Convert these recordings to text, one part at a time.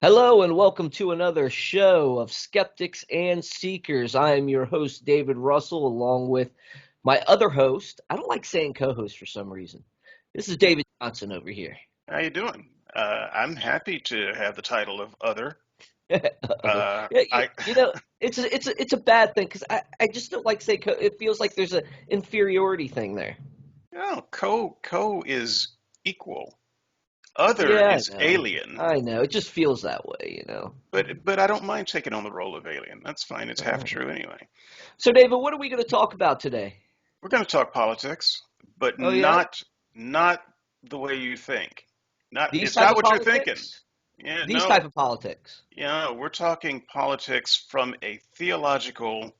Hello and welcome to another show of Skeptics and Seekers. I am your host, David Russell, along with my other host. I don't like saying co-host for some reason. This is David Johnson over here. How you doing? I'm happy to have the title of other. Other, Uh, yeah, I it's a bad thing because I just don't like saying co. It feels like there's an inferiority thing there. no co is equal. Other Yeah, is alien, I know. It just feels that way. but I don't mind taking on the role of alien. That's fine. It's half Uh, true anyway. so, David, what are we going to talk about today? We're going to talk politics, but Oh yeah, not the way you think. Not these it's type not of what you're thinking. politics. Yeah, These type no. of politics. Yeah, we're talking politics from a theological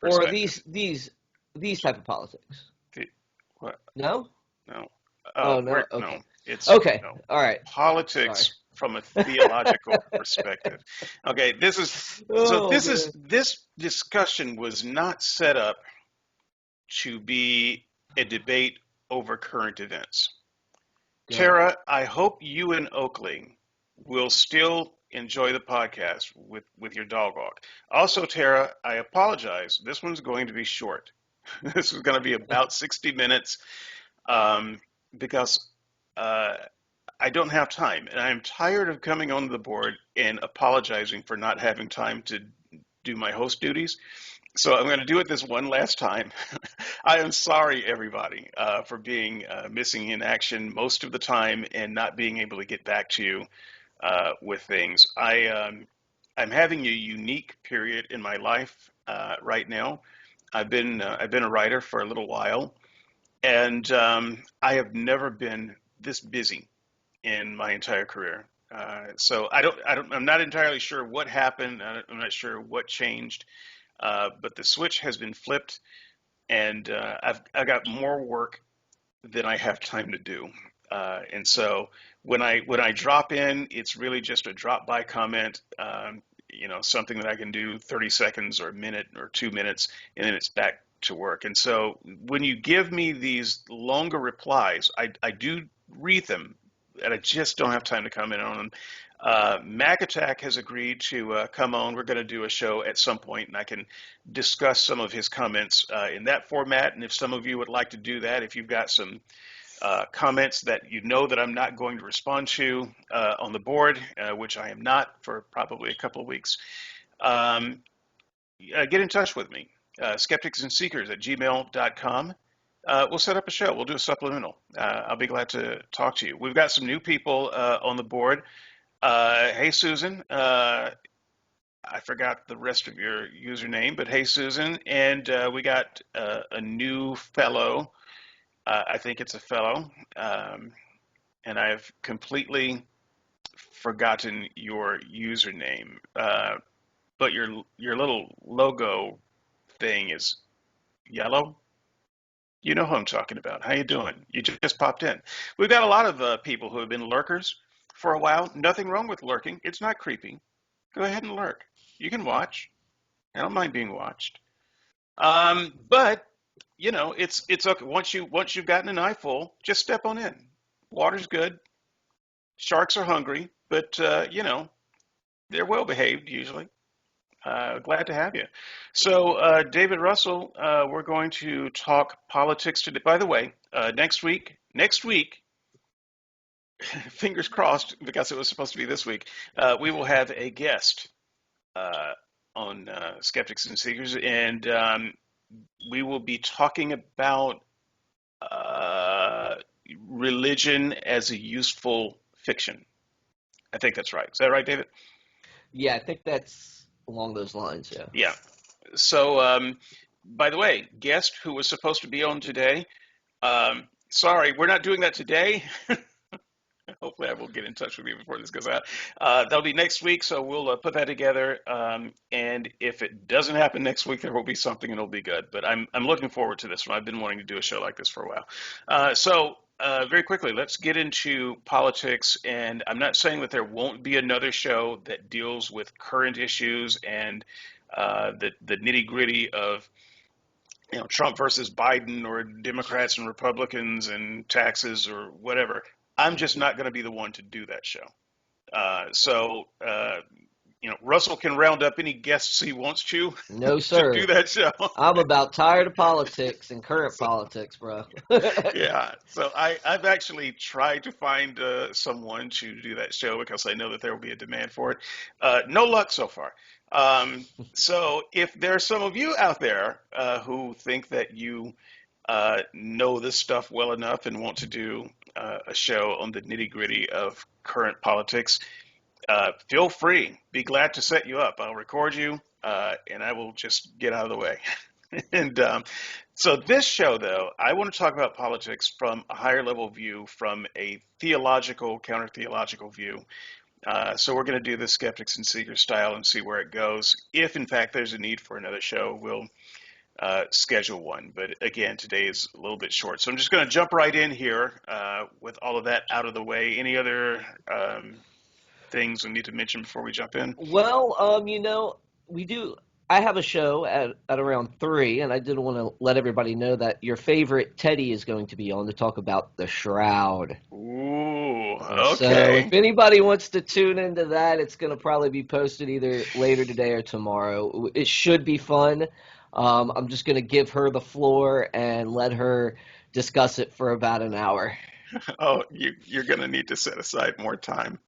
Or perspective. these type of politics. The, what? No? No. Oh no. No. Okay. It's Okay. no All right. Sorry. politics from a theological perspective. Okay, Oh man. this discussion was not set up to be a debate over current events. Good. Tara, I hope you and Oakley will still enjoy the podcast with your dog walk. Also, Tara, I apologize. This one's going to be short. This is going to be about 60 minutes um, because uh, I don't have time, and I'm tired of coming on the board and apologizing for not having time to do my host duties. So I'm going to do it this one last time. I am sorry, everybody, for being missing in action most of the time and not being able to get back to you with things. I'm having a unique period in my life right now. I've been a writer for a little while, and I have never been this busy in my entire career. So I'm not entirely sure what happened. I'm not sure what changed, but the switch has been flipped, and I've got more work than I have time to do. And so when I drop in, it's really just a drop by comment. Something that I can do 30 seconds or a minute or 2 minutes, and then it's back to work. And so when you give me these longer replies, I do read them, and I just don't have time to comment on them. Mac Attack has agreed to come on. We're going to do a show at some point, and I can discuss some of his comments in that format. And if some of you would like to do that, if you've got some comments that you know that I'm not going to respond to on the board, which I am not for probably a couple of weeks, um, get in touch with me. Skeptics and Seekers at gmail.com. We'll set up a show. We'll do a supplemental. I'll be glad to talk to you. We've got some new people on the board. Hey, Susan. I forgot the rest of your username, but hey, Susan. And we got a new fellow. I think it's a fellow. And I've completely forgotten your username. But your little logo thing is yellow. You know who I'm talking about. How you doing? You just popped in. We've got a lot of people who have been lurkers for a while. Nothing wrong with lurking. It's not creepy. Go ahead and lurk. You can watch. I don't mind being watched. But it's okay. Once you've gotten an eye full, just step on in. Water's good. Sharks are hungry, but they're well behaved usually. Glad to have you. So, David Russell, we're going to talk politics today. By the way, next week, fingers crossed, because it was supposed to be this week, we will have a guest uh, on Skeptics and Seekers, and we will be talking about uh, religion as a useful fiction. I think that's right. Is that right, David? Yeah, I think that's along those lines. Yeah. Yeah. So, by the way, guest who was supposed to be on today, sorry, we're not doing that today. Hopefully, I will get in touch with you before this goes out. That'll be next week, so we'll put that together. And if it doesn't happen next week, there will be something, and it'll be good. But I'm looking forward to this one. I've been wanting to do a show like this for a while. Very quickly, let's get into politics. And I'm not saying that there won't be another show that deals with current issues and the nitty gritty of Trump versus Biden or Democrats and Republicans and taxes or whatever. I'm just not going to be the one to do that show. So Russell can round up any guests he wants to No, to do sir. that show. I'm about tired of politics and current So, politics, bro. yeah, so I've actually tried to find someone to do that show because I know that there will be a demand for it. No luck so far. So if there are some of you out there who think that you know this stuff well enough and want to do a show on the nitty gritty of current politics, feel free. Be glad to set you up. I'll record you, and I will just get out of the way. And so this show, though, I want to talk about politics from a higher level view, from a theological, counter-theological view. So we're going to do the skeptics and seekers style and see where it goes. If, in fact, there's a need for another show, we'll schedule one. But again, today is a little bit short. So I'm just going to jump right in here with all of that out of the way. Any other things we need to mention before we jump in? Well, we do. I have a show at around 3, and I did want to let everybody know that your favorite Teddy is going to be on to talk about the Shroud. Ooh, So if okay. anybody wants to tune into that, it's going to probably be posted either later today or tomorrow. It should be fun. I'm just going to give her the floor and let her discuss it for about an hour. Oh, you're going to need to set aside more time.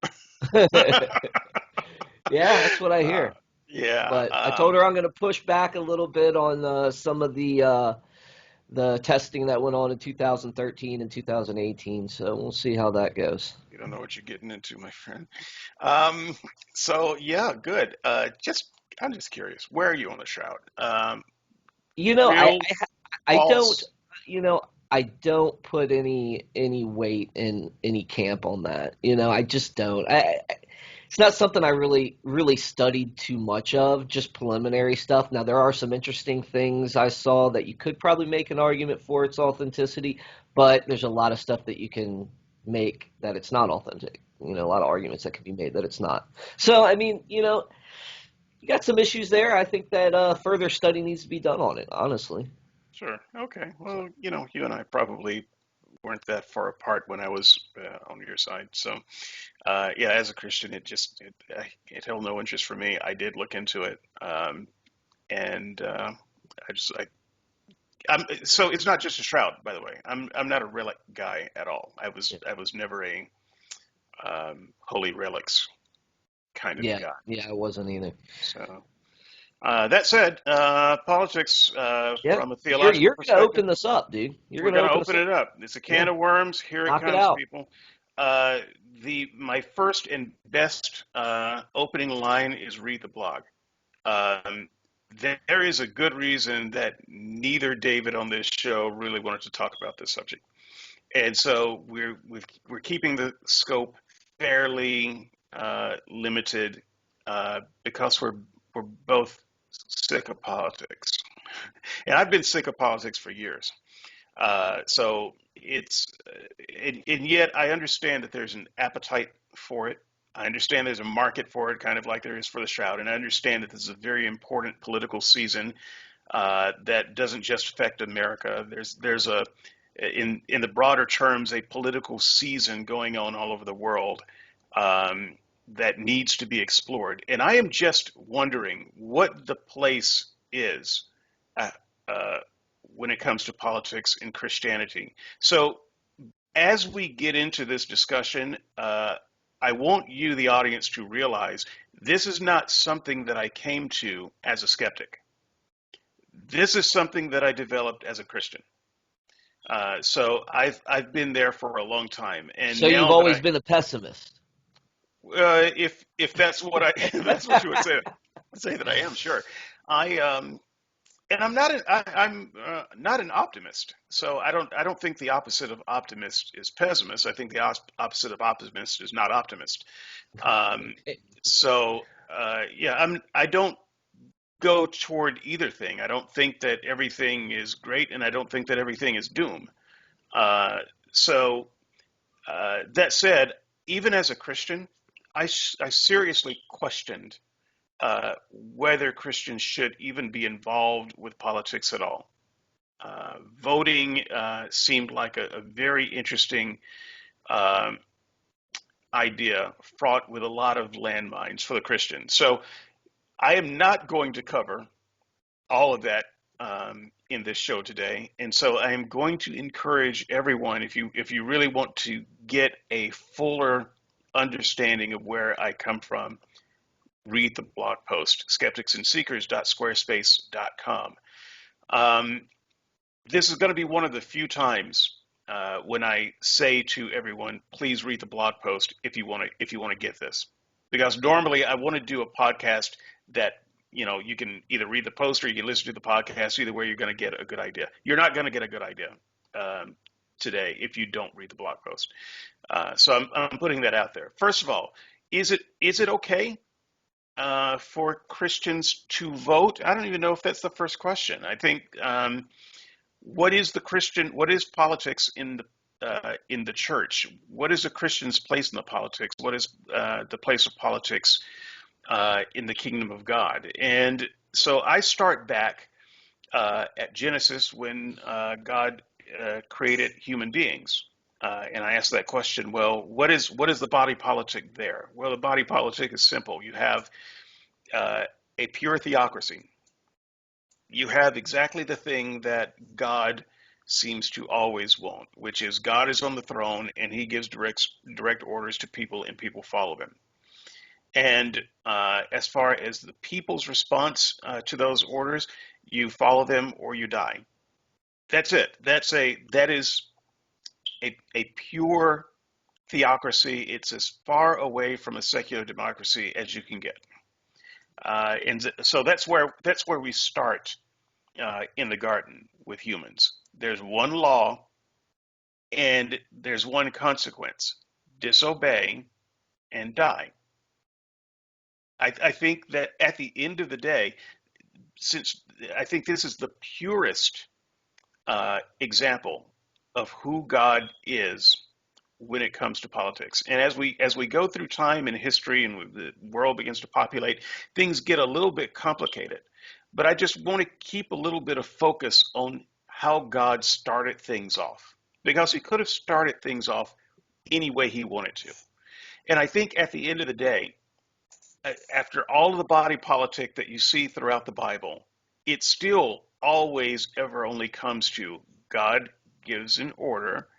Yeah, that's what I Uh, hear. yeah. But I told her I'm going to push back a little bit on some of the testing that went on in 2013 and 2018. So we'll see how that goes. You don't know what you're getting into, my friend. Um, so yeah, good. I'm just curious. Where are you on the shroud? You know, I Real, I don't, false? I don't put any weight in any camp on that. I just don't. It's not something I really studied too much of, just preliminary stuff. Now there are some interesting things I saw that you could probably make an argument for its authenticity, but there's a lot of stuff that you can make that it's not authentic. A lot of arguments that can be made that it's not. So I mean, you got some issues there. I think that further study needs to be done on it, honestly. Sure. Okay. So, Well, you and I probably weren't that far apart when I was on your side. So, yeah, as a Christian, it held no interest for me. I did look into it, and I just so it's not just a shroud, by the way. I'm not a relic guy at all. yeah. I was never a holy relics kind of Yeah, guy. yeah, I wasn't either. So that said, politics Yeah, from a you're theological you're gonna perspective, open this up, dude. You're we're gonna going to open us open up. it up. It's a Yeah, can of worms. Here it knock it comes, out. people. Uh, the my first and best opening line is read the blog. Um, there is a good reason that neither David on this show really wanted to talk about this subject, and so we're keeping the scope fairly limited because we're both sick of politics, and I've been sick of politics for years. So and yet I understand that there's an appetite for it. I understand there's a market for it, kind of like there is for the Shroud, and I understand that this is a very important political season that doesn't just affect America. There's in the broader terms, a political season going on all over the world um, that needs to be explored. And I am just wondering what the place is uh, uh, when it comes to politics and Christianity. So as we get into this discussion, I want you, the audience, to realize this is not something that I came to as a skeptic. This is something that I developed as a Christian. So I've been there for a long time, and So you've now that always been a pessimist. if that's what I that's what you would say that I am, sure. I and I'm not an optimist. So I don't think the opposite of optimist is pessimist. I think the opposite of optimist is not optimist. Um, so yeah, I don't go toward either thing. I don't think that everything is great, and I don't think that everything is doom. Uh, so that said, even as a Christian, I seriously questioned whether Christians should even be involved with politics at all. Voting seemed like a very interesting um, idea fraught with a lot of landmines for the Christian. So I am not going to cover all of that in this show today, and so I am going to encourage everyone, if you really want to get a fuller understanding of where I come from, read the blog post, skepticsandseekers.squarespace.com. This is going to be one of the few times when I say to everyone, please read the blog post if you want to get this, because normally I want to do a podcast that you can either read the post or you can listen to the podcast. Either way, you're going to get a good idea. You're not going to get a good idea today if you don't read the blog post. So I'm putting that out there. First of all, is it okay for Christians to vote? I don't even know if that's the first question. I think what is politics in the church? What is a Christian's place in the politics? What is the place of politics in the kingdom of God? And so I start back at Genesis when God created human beings. And I ask that question, well, what is the body politic there? Well, the body politic is simple. You have a pure theocracy. You have exactly the thing that God seems to always want, which is God is on the throne and he gives direct orders to people and people follow him. And as far as the people's response to those orders, you follow them or you die. That's it. That is a pure theocracy. It's as far away from a secular democracy as you can get. And so that's where we start in the garden with humans. There's one law and there's one consequence: disobey and die. I think that at the end of the day, since I think this is the purest example of who God is when it comes to politics. And as we go through time and history and the world begins to populate, things get a little bit complicated. But I just want to keep a little bit of focus on how God started things off, because he could have started things off any way he wanted to. And I think at the end of the day, after all of the body politic that you see throughout the Bible, it still always ever only comes to God gives an order.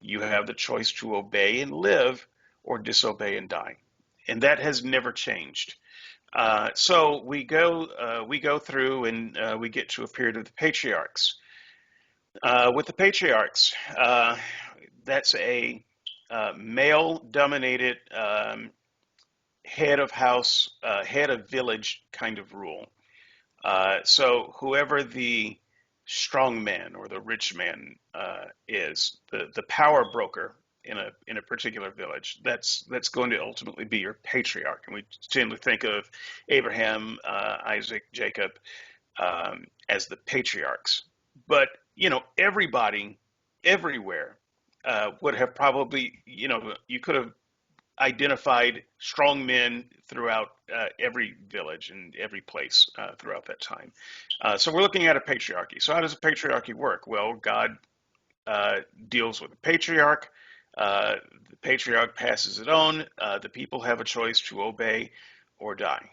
You have the choice to obey and live or disobey and die. And that has never changed. So we go through and we get to a period of the patriarchs. With the patriarchs, that's a male-dominated head of house, head of village kind of rule. So whoever the strong man or the rich man is, the power broker in a particular village, that's going to ultimately be your patriarch. And we tend to think of Abraham, Isaac, Jacob as the patriarchs. But everybody, everywhere would have probably, you could have identified strong men throughout every village and every place throughout that time. So we're looking at a patriarchy. So how does a patriarchy work? Well, God deals with the patriarch. The patriarch passes it on. The people have a choice to obey or die.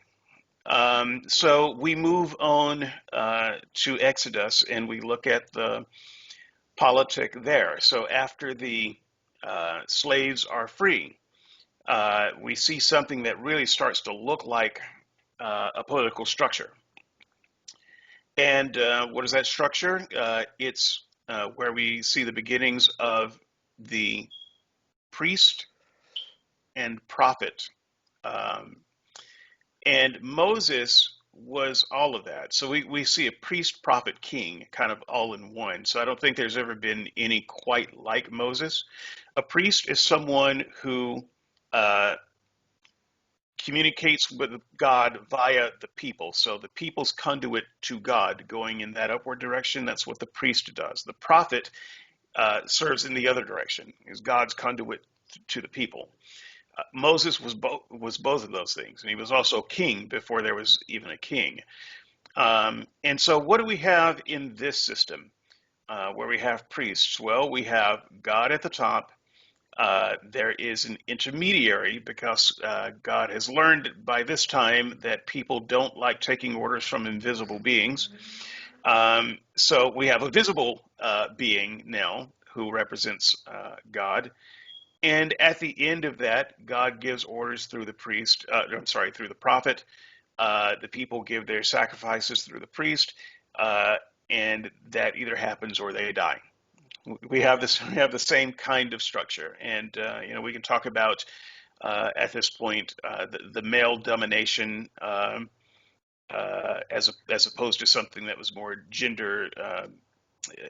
So we move on to Exodus and we look at the politic there. So after the slaves are free, we see something that really starts to look like a political structure. And what is that structure? It's where we see the beginnings of the priest and prophet. And Moses was all of that. So we see a priest, prophet, king kind of all in one. So I don't think there's ever been any quite like Moses. A priest is someone who communicates with God via the people. So the people's conduit to God going in that upward direction, that's what the priest does. The prophet serves in the other direction, is God's conduit to the people. Moses was both of those things, and he was also king before there was even a king. And so what do we have in this system where we have priests? Well, we have God at the top, There is an intermediary because God has learned by this time that people don't like taking orders from invisible beings. So we have a visible being now who represents God. And at the end of that, God gives orders through the priest, I'm sorry, through the prophet. The people give their sacrifices through the priest, and that either happens or they die. We have this. We have the same kind of structure, and we can talk about at this point the male domination as opposed to something that was more gender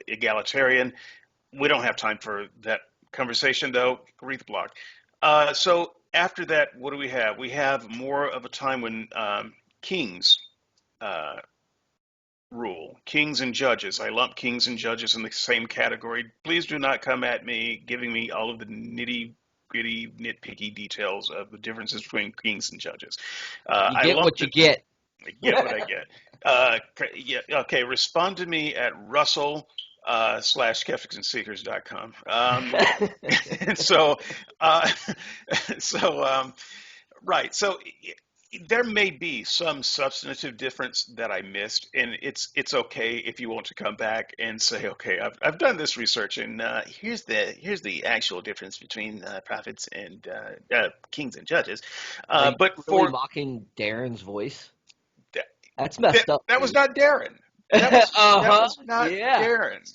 egalitarian. We don't have time for that conversation, though. Read the blog. So after that, what do we have? We have more of a time when kings uh, rule. Kings and judges. I lump kings and judges in the same category. Please do not come at me giving me all of the nitty gritty, nitpicky details of the differences between kings and judges. You I get lump what you get. I get what I get. Yeah, okay, respond to me at Russell slash skepticsandseekers.com. And so, uh, so right. So there may be some substantive difference that I missed, and it's okay if you want to come back and say, okay, I've done this research, and here's the actual difference between prophets and kings and judges. Are you But really for mocking Darren's voice? that, That's that messed up, that was dude. not Darren. That was not Yeah. Darren.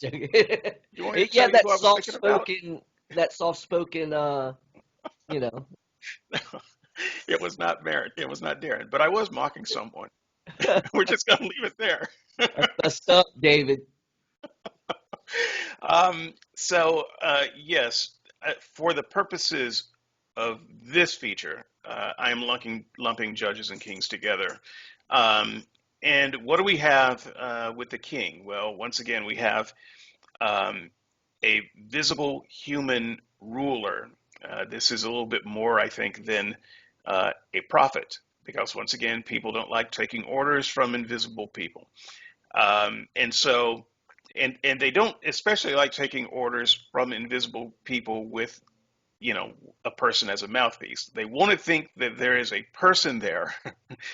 You want me to Yeah, tell you who I was thinking about? that soft-spoken, you know. It was not Darren. It was not Darren. But I was mocking someone. We're just gonna leave it there. That's messed up, David. Yes, for the purposes of this feature, I am lumping judges and kings together. Um, and what do we have with the king? Well, once again, we have um, a visible human ruler. This is a little bit more, I think, than a prophet, because once again, people don't like taking orders from invisible people. And so, and they don't especially like taking orders from invisible people with, a person as a mouthpiece. They want to think that there is a person there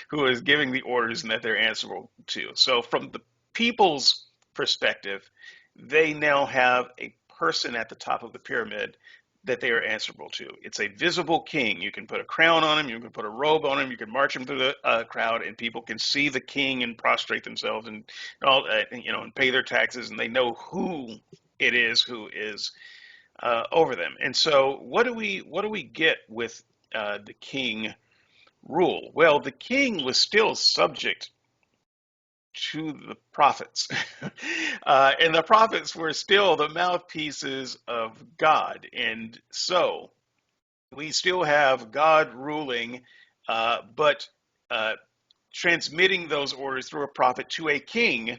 who is giving the orders and that they're answerable to. So from the people's perspective, they now have a person at the top of the pyramid that they are answerable to. It's a visible king. You can put a crown on him, you can put a robe on him, you can march him through the crowd, and people can see the king and prostrate themselves and all, and pay their taxes, and they know who it is who is over them. And so, what do we get with the king rule? Well, the king was still subject to the prophets. And the prophets were still the mouthpieces of God. And so we still have God ruling, but uh, transmitting those orders through a prophet to a king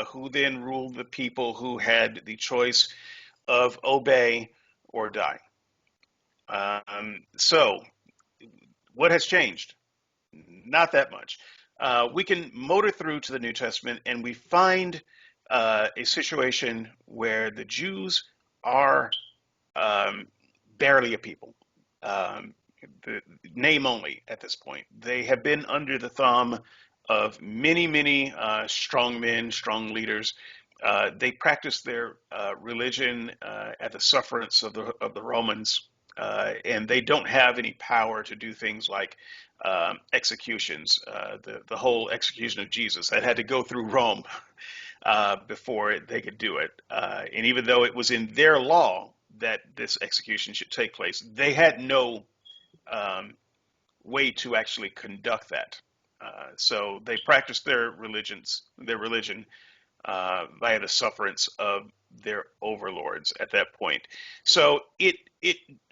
who then ruled the people who had the choice of obey or die. So, what has changed? Not that much. We can motor through to the New Testament and we find a situation where the Jews are um, barely a people. Um, the name only at this point. They have been under the thumb of many, many strong men, strong leaders. They practice their religion at the sufferance of the Romans, and they don't have any power to do things like executions. The whole execution of Jesus that had to go through Rome before they could do it. And even though it was in their law that this execution should take place, they had no um, way to actually conduct that. So they practiced their religion via the sufferance of their overlords at that point. So it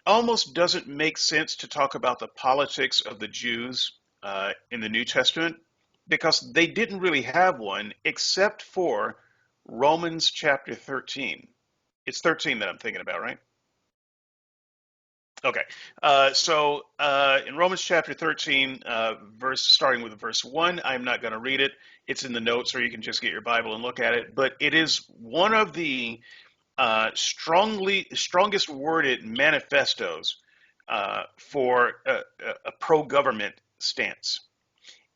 almost doesn't make sense to talk about the politics of the Jews in the New Testament because they didn't really have one except for Romans chapter 13. It's 13 that I'm thinking about, right? Okay. So in Romans chapter 13, starting with verse 1, I'm not going to read it. It's in the notes, or you can just get your Bible and look at it. But it is one of the strongest worded manifestos for a pro-government stance,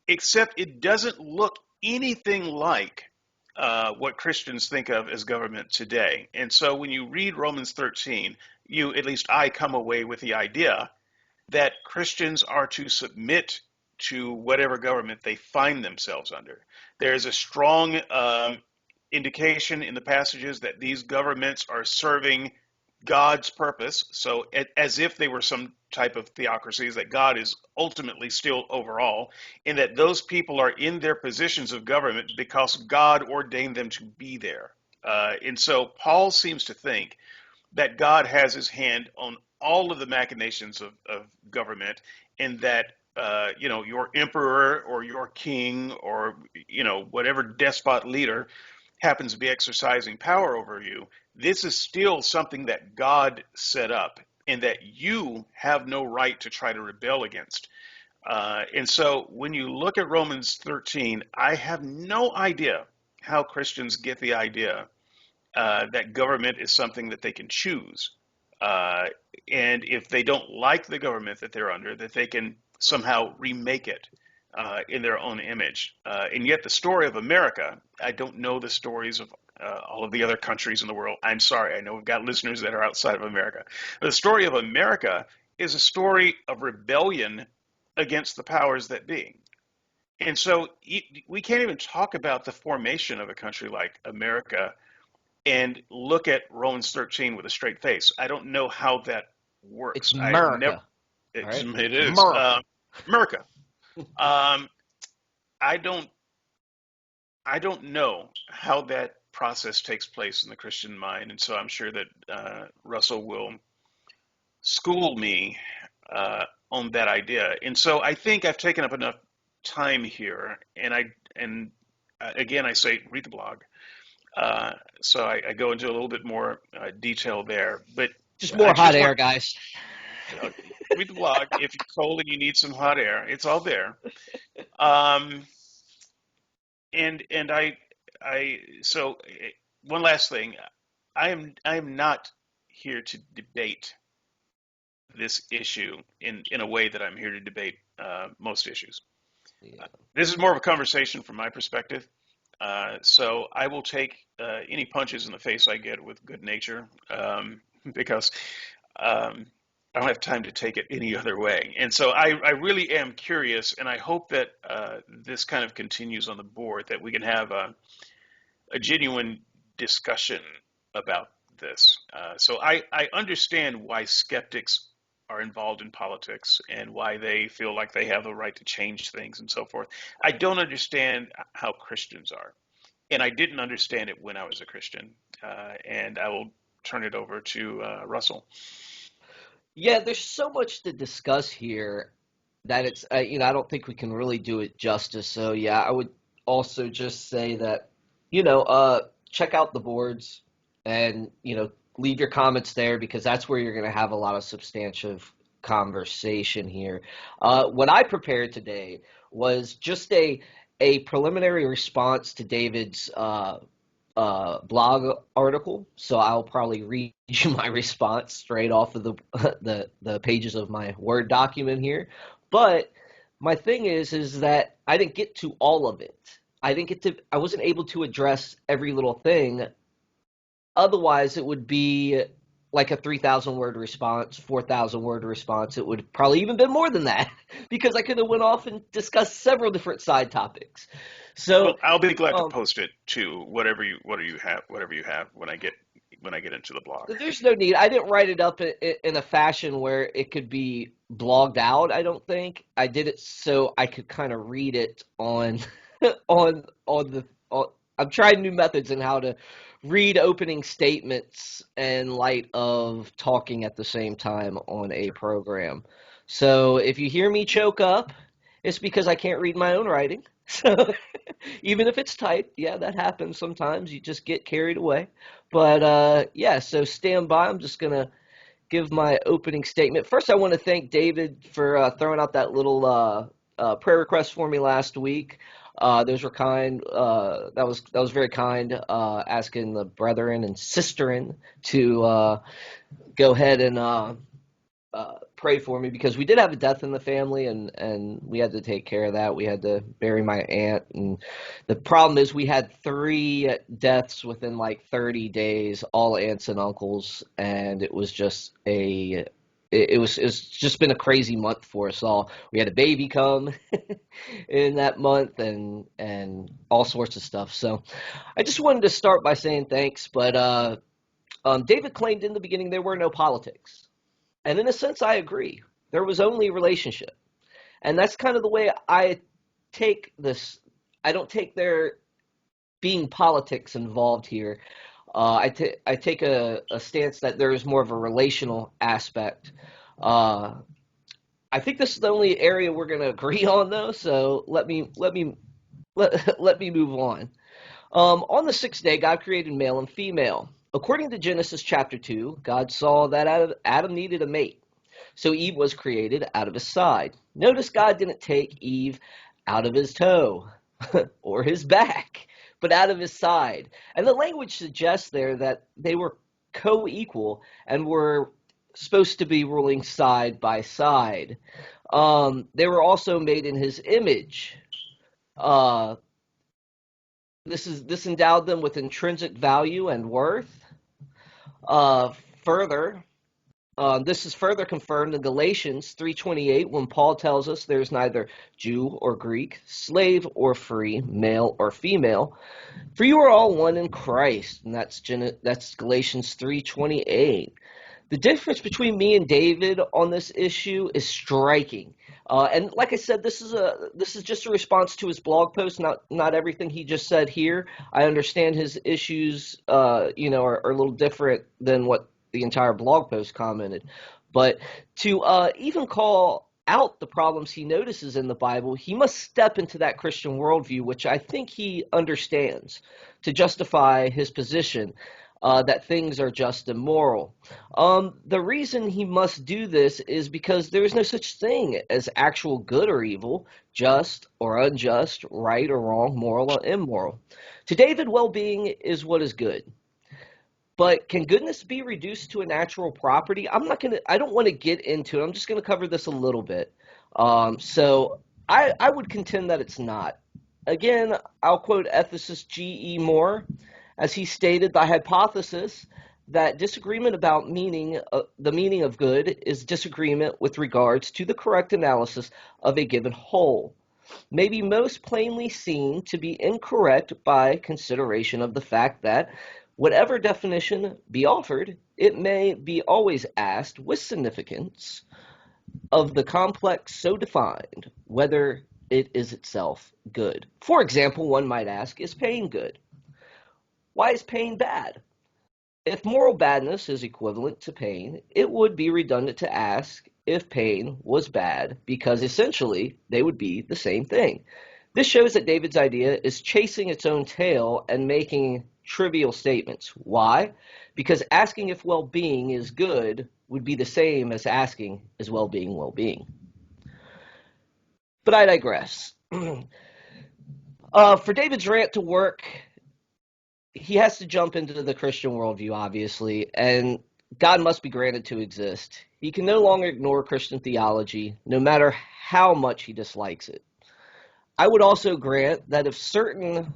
except it doesn't look anything like what Christians think of as government today. And so when you read Romans 13, at least I come away with the idea that Christians are to submit to whatever government they find themselves under. There is a strong indication in the passages that these governments are serving God's purpose, so as if they were some type of theocracies, that God is ultimately still over all, and that those people are in their positions of government because God ordained them to be there. And so Paul seems to think that God has his hand on all of the machinations of government, and that your emperor or your king or whatever despot leader happens to be exercising power over you, this is still something that God set up and that you have no right to try to rebel against. And so when you look at Romans 13, I have no idea how Christians get the idea that government is something that they can choose. Uh, and if they don't like the government that they're under, that they can somehow remake it in their own image. And yet, the story of America, I don't know the stories of all of the other countries in the world. I'm sorry, I know we've got listeners that are outside of America. The story of America is a story of rebellion against the powers that be. And so we can't even talk about the formation of a country like America and look at Romans 13 with a straight face. I don't know how that It's works. I've never. America, all right? It is America. America. Um, I don't. I don't know how that process takes place in the Christian mind, and so I'm sure that Russell will school me on that idea. And so I think I've taken up enough time here, and again I say read the blog. So I go into a little bit more detail there, but Just I more hot just want air, guys. to read the blog. If you're cold and you need some hot air, it's all there. Um, and one last thing, I am not here to debate this issue in a way that I'm here to debate most issues. Yeah. This is more of a conversation from my perspective. So I will take any punches in the face I get with good nature, because I don't have time to take it any other way. And so I really am curious, and I hope that this kind of continues on the board, that we can have a genuine discussion about this. So I understand why skeptics are involved in politics and why they feel like they have the right to change things and so forth. I don't understand how Christians are, and I didn't understand it when I was a Christian. And I will turn it over to Russell. Yeah, there's so much to discuss here that it's, I don't think we can really do it justice. So, yeah, I would also just say that, check out the boards and, leave your comments there because that's where you're going to have a lot of substantive conversation here. What I prepared today was just a preliminary response to David's blog article, so I'll probably read you my response straight off of the the pages of my Word document here. But my thing is that I didn't get to all of it. I wasn't able to address every little thing. Otherwise, it would be like a 3,000 word response, 4,000 word response. It would probably even been more than that because I could have went off and discussed several different side topics. Well, So, I'll be glad to um, post it to whatever you have when I get into the blog. there's no need. I didn't write it up in a fashion where it could be blogged out, I don't think. I did it so I could kind of read it on on I'm trying new methods in how to read opening statements in light of talking at the same time on a Sure. program. So if you hear me choke up, it's because I can't read my own writing. So even if it's typed, yeah, that happens sometimes. You just get carried away. But yeah, so stand by. I'm just going to give my opening statement. First, I want to thank David for throwing out that little prayer request for me last week. Those were kind. That was very kind. Asking the brethren and sisterin to go ahead and pray for me because we did have a death in the family, and we had to take care of that. We had to bury my aunt, and the problem is we had 3 deaths within like 30 days, all aunts and uncles, and it was just it's just been a crazy month for us all. We had a baby come in that month, and all sorts of stuff. So I just wanted to start by saying thanks, but David claimed in the beginning there were no politics. And in a sense, I agree. There was only relationship. And that's kind of the way I take this. I don't take there being politics involved here. I take a stance that there is more of a relational aspect. Uh, I think this is the only area we're going to agree on, though. So let me move on. On the 6th day, God created male and female. According to Genesis chapter 2, God saw that Adam needed a mate. So Eve was created out of his side. Notice God didn't take Eve out of his toe or his back, but out of his side. And the language suggests there that they were co-equal and were supposed to be ruling side by side. They were also made in his image. This endowed them with intrinsic value and worth. Further, this is further confirmed in Galatians 3:28 when Paul tells us there's neither Jew or Greek, slave or free, male or female, for you are all one in Christ. And that's Galatians 3:28. The difference between me and David on this issue is striking. And like I said, this is just a response to his blog post, not everything he just said here. I understand his issues, are a little different than what the entire blog post commented. But to even call out the problems he notices in the Bible, he must step into that Christian worldview, which I think he understands, to justify his position. That things are just and moral. The reason he must do this is because there is no such thing as actual good or evil, just or unjust, right or wrong, moral or immoral. To David, well-being is what is good. But can goodness be reduced to a natural property? I don't want to get into it. I'm just going to cover this a little bit. So I would contend that it's not. Again, I'll quote ethicist G.E. Moore. As he stated, the hypothesis that disagreement about the meaning of good is disagreement with regards to the correct analysis of a given whole, may be most plainly seen to be incorrect by consideration of the fact that, whatever definition be offered, it may be always asked with significance of the complex so defined, whether it is itself good. For example, one might ask, is pain good? Why is pain bad? If moral badness is equivalent to pain, it would be redundant to ask if pain was bad, because essentially they would be the same thing. This shows that David's idea is chasing its own tail and making trivial statements. Why? Because asking if well-being is good would be the same as asking, is well-being well-being? But I digress. For David's rant to work, he has to jump into the Christian worldview, obviously, and God must be granted to exist. He can no longer ignore Christian theology, no matter how much he dislikes it. I would also grant that if certain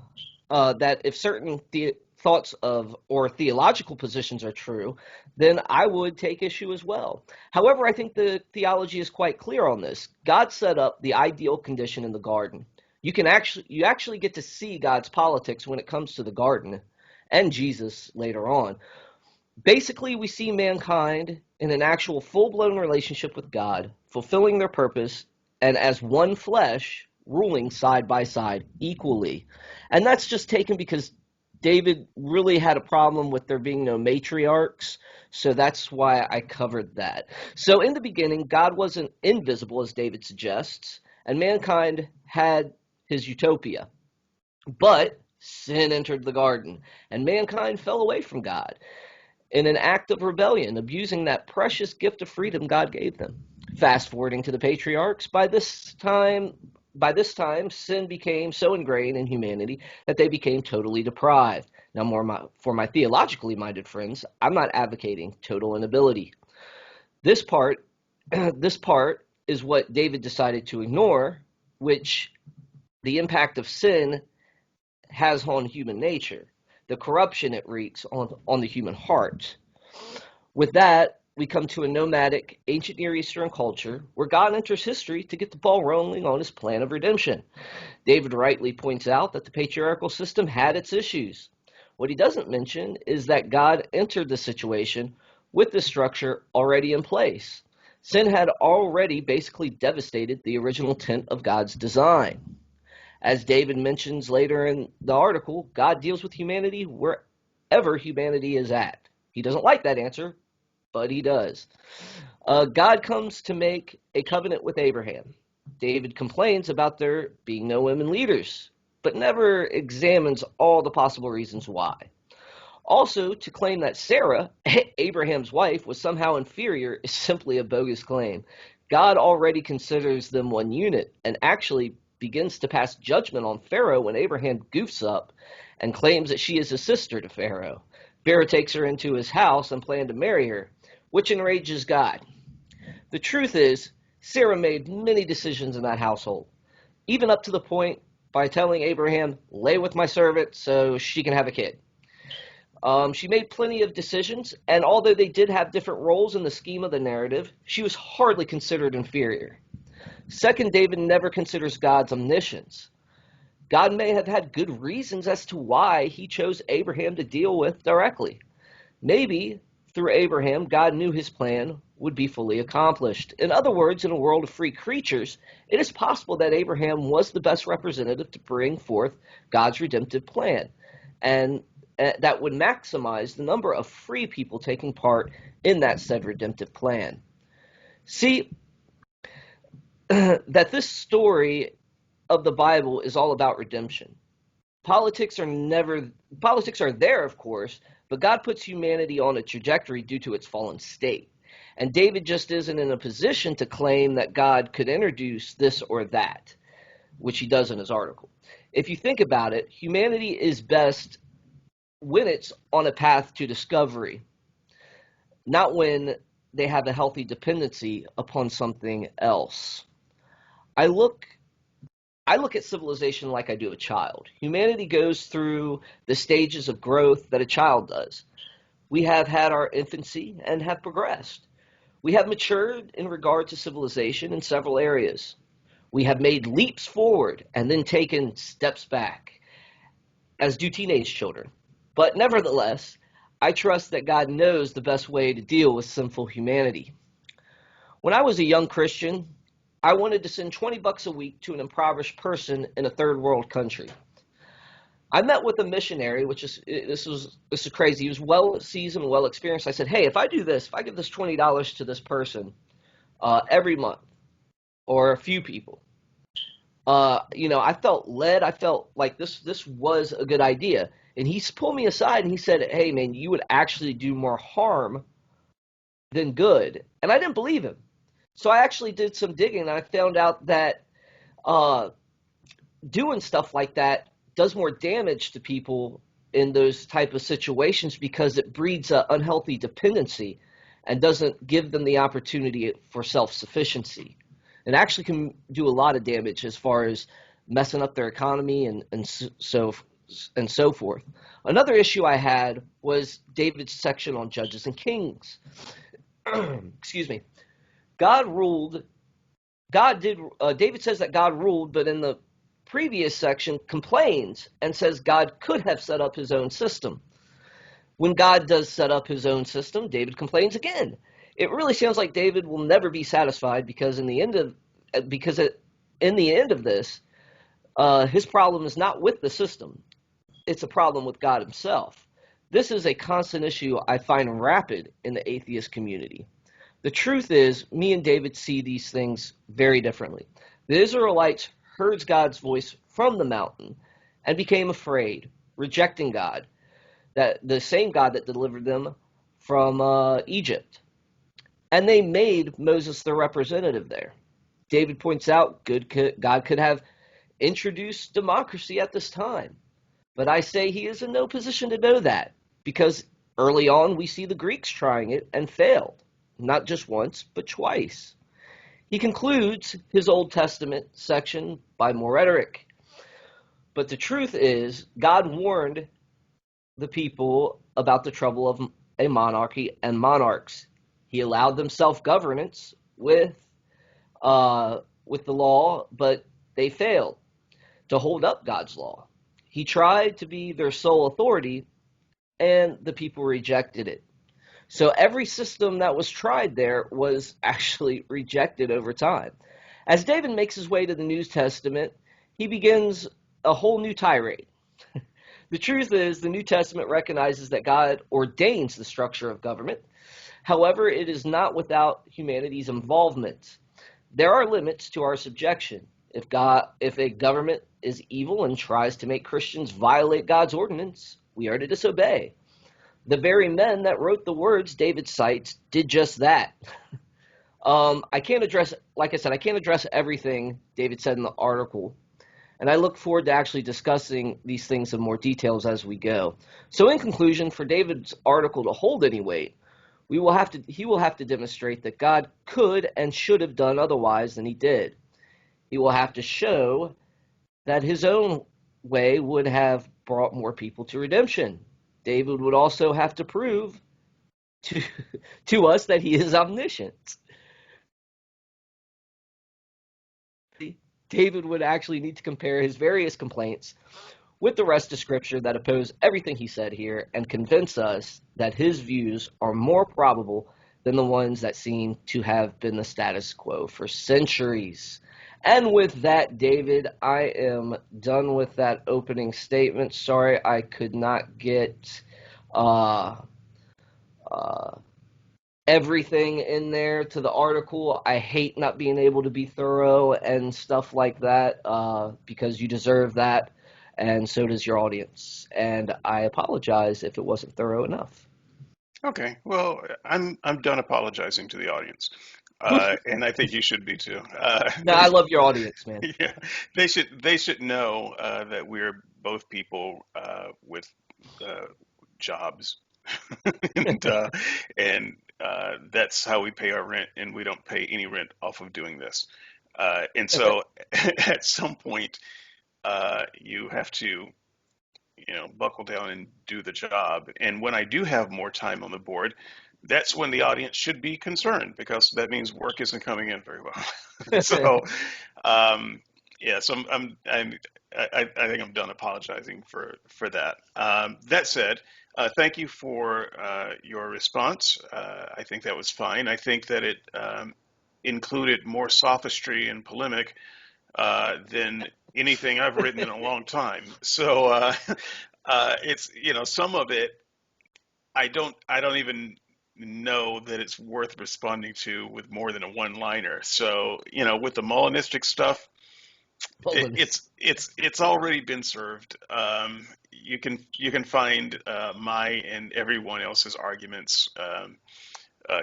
thoughts of or theological positions are true, then I would take issue as well. However, I think the theology is quite clear on this. God set up the ideal condition in the garden. You actually get to see God's politics when it comes to the garden, and Jesus later on. Basically, we see mankind in an actual full-blown relationship with God, fulfilling their purpose, and as one flesh, ruling side by side equally. And that's just taken because David really had a problem with there being no matriarchs, so that's why I covered that. So in the beginning, God wasn't invisible, as David suggests, and mankind had his utopia. But sin entered the garden, and mankind fell away from God in an act of rebellion, abusing that precious gift of freedom God gave them. Fast forwarding to the patriarchs, by this time, by this time, sin became so ingrained in humanity that they became totally deprived. Now, for my theologically minded friends, I'm not advocating total inability. This part, this part is what David decided to ignore, which the impact of sin has on human nature, the corruption it wreaks on the human heart. With that, we come to a nomadic ancient Near Eastern culture where God enters history to get the ball rolling on his plan of redemption. David rightly points out that the patriarchal system had its issues. What he doesn't mention is that God entered the situation with the structure already in place. Sin had already basically devastated the original intent of God's design. As David mentions later in the article, God deals with humanity wherever humanity is at. He doesn't like that answer, but he does. God comes to make a covenant with Abraham. David complains about there being no women leaders, but never examines all the possible reasons why. Also, to claim that Sarah, Abraham's wife, was somehow inferior is simply a bogus claim. God already considers them one unit and actually begins to pass judgment on Pharaoh when Abraham goofs up and claims that she is a sister to Pharaoh. Pharaoh takes her into his house and plans to marry her, which enrages God. The truth is, Sarah made many decisions in that household, even up to the point by telling Abraham, lay with my servant so she can have a kid. She made plenty of decisions, and although they did have different roles in the scheme of the narrative, she was hardly considered inferior. Second, David never considers God's omniscience. God may have had good reasons as to why he chose Abraham to deal with directly. Maybe through Abraham, God knew his plan would be fully accomplished. In other words, in a world of free creatures, it is possible that Abraham was the best representative to bring forth God's redemptive plan, and that would maximize the number of free people taking part in that said redemptive plan. See, that this story of the Bible is all about redemption. Politics are there, of course, but God puts humanity on a trajectory due to its fallen state. And David just isn't in a position to claim that God could introduce this or that, which he does in his article. If you think about it, humanity is best when it's on a path to discovery, not when they have a healthy dependency upon something else. I look at civilization like I do a child. Humanity goes through the stages of growth that a child does. We have had our infancy and have progressed. We have matured in regard to civilization in several areas. We have made leaps forward and then taken steps back, as do teenage children. But nevertheless, I trust that God knows the best way to deal with sinful humanity. When I was a young Christian, I wanted to send $20 a week to an impoverished person in a third world country. I met with a missionary, this is crazy. He was well seasoned, well experienced. I said, hey, if I do this, if I give this $20 to this person every month, or a few people, I felt led. I felt like this was a good idea. And he pulled me aside and he said, hey, man, you would actually do more harm than good. And I didn't believe him. So I actually did some digging and I found out that doing stuff like that does more damage to people in those type of situations because it breeds an unhealthy dependency and doesn't give them the opportunity for self-sufficiency. It actually can do a lot of damage as far as messing up their economy and so forth. Another issue I had was David's section on judges and kings. Excuse me. David says that God ruled, but in the previous section complains and says God could have set up his own system. When God does set up his own system, David complains again. It really sounds like David will never be satisfied because in the end of this, his problem is not with the system. It's a problem with God himself. This is a constant issue I find rapid in the atheist community. The truth is, me and David see these things very differently. The Israelites heard God's voice from the mountain and became afraid, rejecting God, that the same God that delivered them from Egypt. And they made Moses their representative there. David points out, God could have introduced democracy at this time. But I say he is in no position to know that, because early on we see the Greeks trying it and failed, not just once, but twice. He concludes his Old Testament section by more rhetoric. But the truth is, God warned the people about the trouble of a monarchy and monarchs. He allowed them self-governance with the law, but they failed to hold up God's law. He tried to be their sole authority, and the people rejected it. So every system that was tried there was actually rejected over time. As David makes his way to the New Testament, he begins a whole new tirade. The truth is, the New Testament recognizes that God ordains the structure of government. However, it is not without humanity's involvement. There are limits to our subjection. If a government is evil and tries to make Christians violate God's ordinance, we are to disobey. The very men that wrote the words David cites did just that. I can't address, like I said, I can't address everything David said in the article, and I look forward to actually discussing these things in more details as we go. So in conclusion, for David's article to hold any weight, he will have to demonstrate that God could and should have done otherwise than he did. He will have to show that his own way would have brought more people to redemption. David would also have to prove to, to us that he is omniscient. David would actually need to compare his various complaints with the rest of Scripture that oppose everything he said here and convince us that his views are more probable than the ones that seem to have been the status quo for centuries. And with that, David, I am done with that opening statement. Sorry I could not get uh, uh, everything in there to the article. I hate not being able to be thorough and stuff like that because you deserve that, and so does your audience. And I apologize if it wasn't thorough enough. Okay, well, I'm done apologizing to the audience, and I think you should be too. No, I love your audience, man. Yeah, they should know that we're both people with uh, jobs, and that's how we pay our rent, and we don't pay any rent off of doing this. And so, at some point, you have to, buckle down and do the job. And when I do have more time on the board, that's when the audience should be concerned because that means work isn't coming in very well. So, um, yeah, so I think I'm done apologizing for that. That said, thank you for your response. I think that was fine. I think that it included more sophistry and polemic than anything I've written in a long time. So it's some of it I don't even know that it's worth responding to with more than a one-liner. So with the Molinistic stuff, it's already been served. You can find my and everyone else's arguments,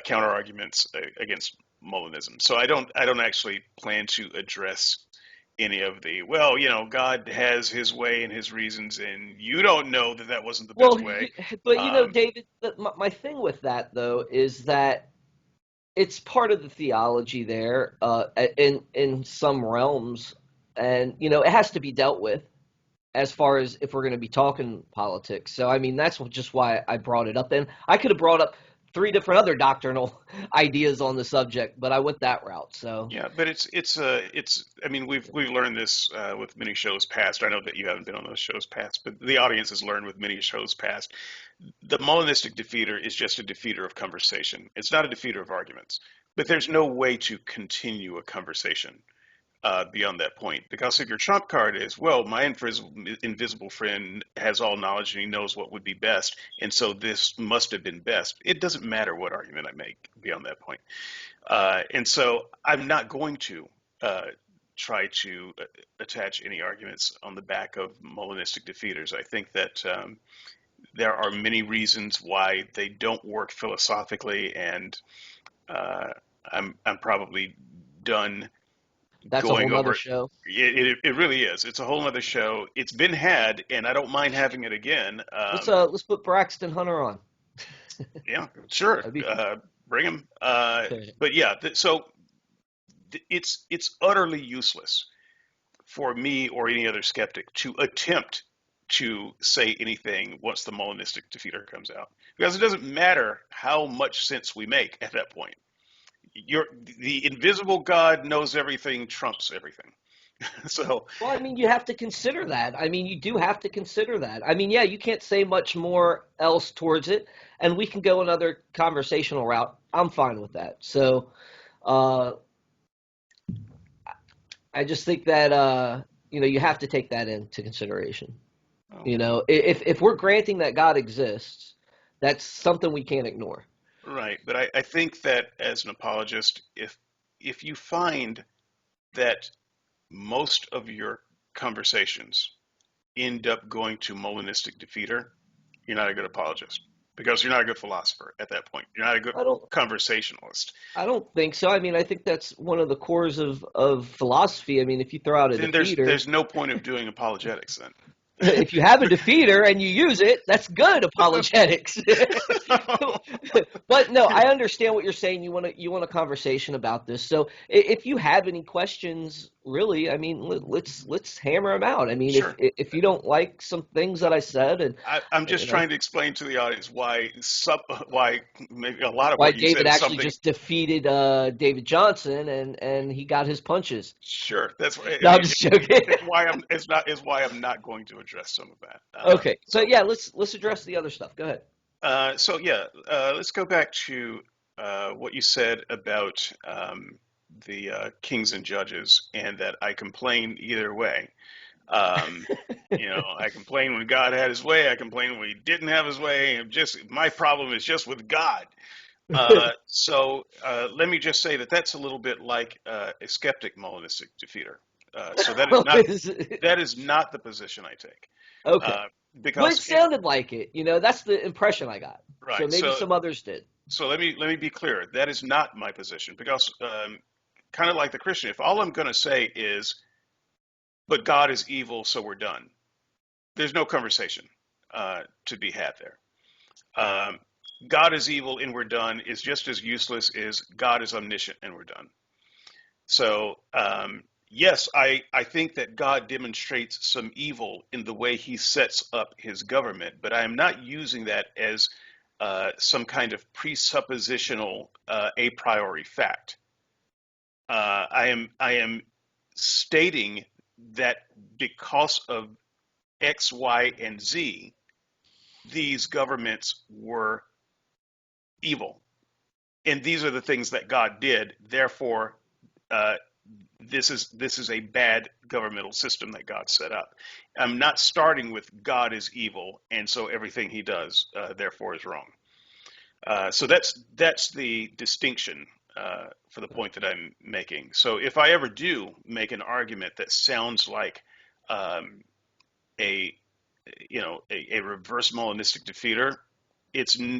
counter arguments against Molinism. So I don't actually plan to address any of the, well, God has his way and his reasons, and you don't know that that wasn't the Well, best way. but Um, David, my thing with that though is that it's part of the theology there in some realms, and it has to be dealt with as far as if we're going to be talking politics. So I mean that's just why I brought it up. And I could have brought up three different other doctrinal ideas on the subject, but I went that route. So yeah, but it's. I mean, we've learned this with many shows past. I know that you haven't been on those shows past, but the audience has learned with many shows past. The Molinistic defeater is just a defeater of conversation. It's not a defeater of arguments. But there's no way to continue a conversation beyond that point. Because if your trump card is, well, my invisible friend has all knowledge and he knows what would be best, and so this must have been best, it doesn't matter what argument I make beyond that point. And so I'm not going to uh, try to attach any arguments on the back of Molinistic defeaters. I think that there are many reasons why they don't work philosophically, and uh, I'm probably done That's a whole going nother over show. it really is. It's a whole other show. It's been had, and I don't mind having it again. Let's put Braxton Hunter on. Yeah, sure. That'd be Bring him. fun. But yeah, it's utterly useless for me or any other skeptic to attempt to say anything once the Molinistic defeater comes out, because it doesn't matter how much sense we make at that point. The invisible God knows everything, trumps everything. So Well, I mean, you have to consider that. I mean, you do have to consider that. I mean, yeah, you can't say much more else towards it, and we can go another conversational route. I'm fine with that. So, uh, I just think that you have to take that into consideration. You okay. know, if we're granting that God exists, that's something we can't ignore. Right, but I think that as an apologist, if you find that most of your conversations end up going to Molinistic defeater, you're not a good apologist because you're not a good philosopher at that point. You're not a good I don't conversationalist. I don't think so. I mean, I think that's one of the cores of philosophy. I mean, if you throw out a Then defeater, there's no point of doing apologetics then. if you have a defeater and you use it, that's good apologetics. But no, I understand what you're saying. You want a conversation about this. So if you have any questions, really, I mean, let's hammer them out. I mean, if Sure. if you don't like some things that I said, and I'm you just know trying to explain to the audience why maybe a lot of why what you David said is actually something. just defeated David Johnson and he got his punches. Sure, that's I No, I'm mean just joking. it's why I'm not going to address some of that. Okay, so yeah, let's address the other stuff. Go ahead. So yeah, let's go back to what you said about the kings and judges, and that I complain either way. Um, I complain when God had His way. I complain when He didn't have His way. And just my problem is just with God. So let me just say that that's a little bit like a skeptic Molinistic defeater. So that is not the position I take, Okay. uh, Well, it because sounded like it. That's the impression I got. So right. maybe some others did. So let me be clear. That is not my position because kind of like the Christian, if all I'm going to say is, "But God is evil, so we're done," there's no conversation to be had there. Um, God is evil and we're done is just as useless as God is omniscient and we're done. So yes, I think that God demonstrates some evil in the way He sets up His government, but I am not using that as some kind of presuppositional a priori fact. I am stating that because of X, Y, and Z, these governments were evil, and these are the things that God did. Therefore, uh, this is a bad governmental system that God set up. I'm not starting with God is evil, and so everything He does, therefore, is wrong. So that's the distinction for the point that I'm making. So if I ever do make an argument that sounds like um, a a reverse Molinistic defeater,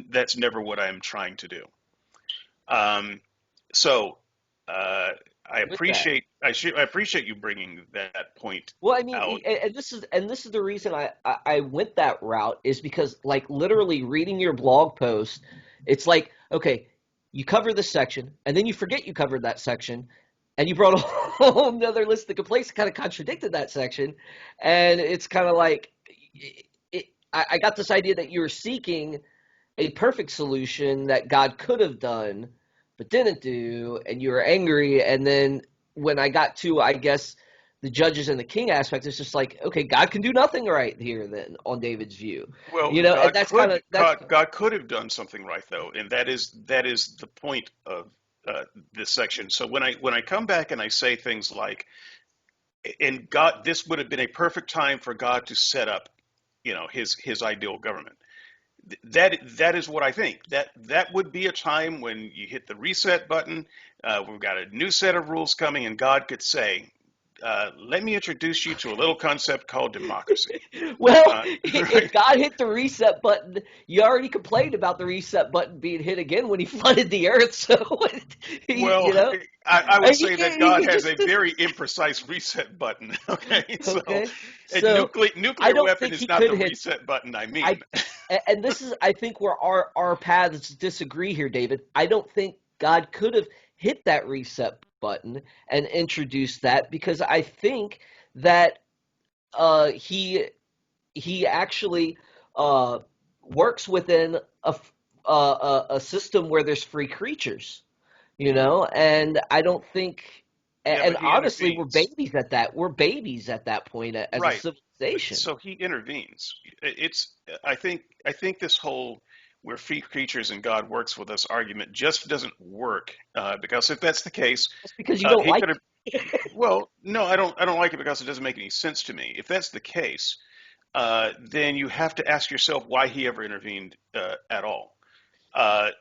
that's never what I'm trying to do. Um, so I With that. appreciate I appreciate you bringing that point Well, I mean, out. and this is the reason I went that route is because like literally reading your blog post, it's like okay, you cover this section and then you forget you covered that section, and you brought a whole nother list of complaints that kind of contradicted that section, and it's kind of like I got this idea that you were seeking a perfect solution that God could have done but didn't do, and you were angry. And then when I got to, I guess, the judges and the king aspect, it's just like, okay, God can do nothing right here then on David's view, Well, and that's kind of that's God could have done something right though, and that is the point of this section. So when I come back and I say things like, "And God, this would have been a perfect time for God to set up, His ideal government." That is what I think. That would be a time when you hit the reset button. We've got a new set of rules coming, and God could say, let me introduce you to a little concept called democracy. Well, Right? if God hit the reset button, you already complained about the reset button being hit again when he flooded the earth. So, Well, you know, I would say that God he has just a very imprecise reset button. Okay, so okay. a So, I nuclear don't weapon think is he not could the hit. reset button I I mean. and this is I think where our paths disagree here, David. I don't think God could have hit that reset button and introduced that because I think that he actually uh, works within a system where there's free creatures, and I don't think. Yeah, And but he honestly, we're intervenes. babies at that. We're babies at that point as a Right. But civilization. so he intervenes. It's I think this whole we're free creatures and God works with us argument just doesn't work because if that's the case, That's because you don't he like could have. Well, no, I don't like it because it doesn't make any sense to me. If that's the case, then you have to ask yourself why he ever intervened at all.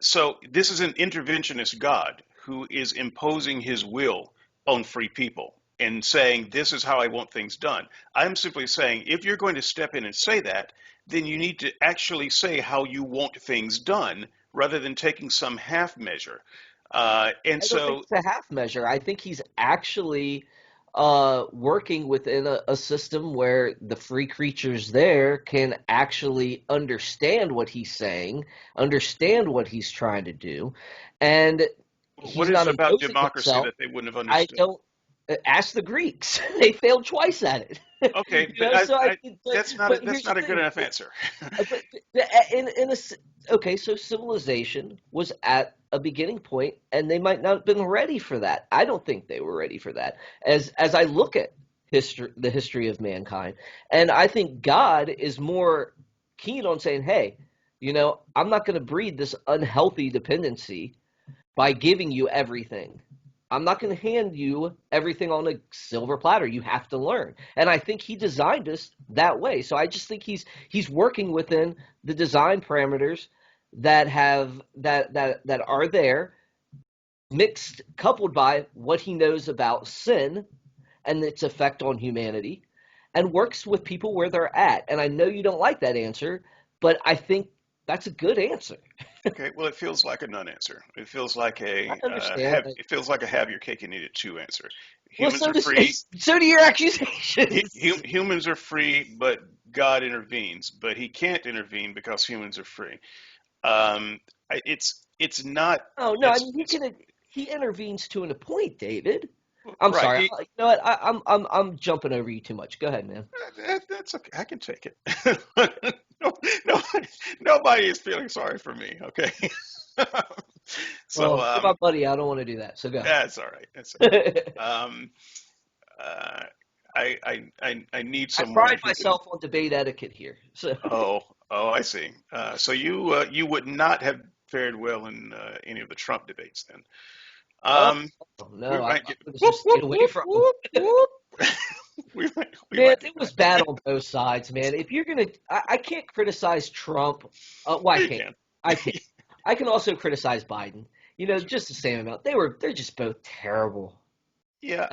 So this is an interventionist God who is imposing his will on free people and saying, this is how I want things done. I'm simply saying, if you're going to step in and say that, then you need to actually say how you want things done rather than taking some half measure. And I don't think so, it's a half measure. I think he's actually working within a system where the free creatures there can actually understand what he's saying, understand what he's trying to do, and what he's is not it about imposing democracy himself. that they wouldn't have I understood? don't ask the Greeks. They failed twice at it. Okay, but So but that's here's not a the good thing. enough answer. But okay, so civilization was at a beginning point, and they might not have been ready for that. I don't think they were ready for that. As I look at the history of mankind, and I think God is more keen on saying, "Hey, I'm not going to breed this unhealthy dependency by giving you everything. I'm not going to hand you everything on a silver platter. You have to learn." And I think he designed us that way. So I just think he's working within the design parameters that are there, mixed coupled by what he knows about sin and its effect on humanity, and works with people where they're at. And I know you don't like that answer, but I think that's a good answer. Okay, well, it feels like a non-answer. It feels like I a understand. have your cake and eat it too answer. Well, Humans are free. so do your accusations. Humans are free, but God intervenes. But He can't intervene because humans are free. It's not. Oh no, I mean It's he intervenes to an point, David. I'm right. sorry. You know what? I'm jumping over you too much. Go ahead, man. That's okay. I can take it. No, nobody, nobody is feeling sorry for me. Okay. So Well, you're my buddy. I don't want to do that. So go. that's all right. That's all right. Uh, I need I someone pride who can. myself on debate etiquette here. So Oh, I see. So you would not have fared well in any of the Trump debates then. oh Um, we no, might I'm get gonna whoop just whoop stay away whoop from them. whoop whoop. We Man, might get it was that. bad on both sides, man. If you're gonna, I can't criticize Trump. Well, I You can't. can. I can. I can also criticize Biden. Just the same amount. They're just both terrible Yeah,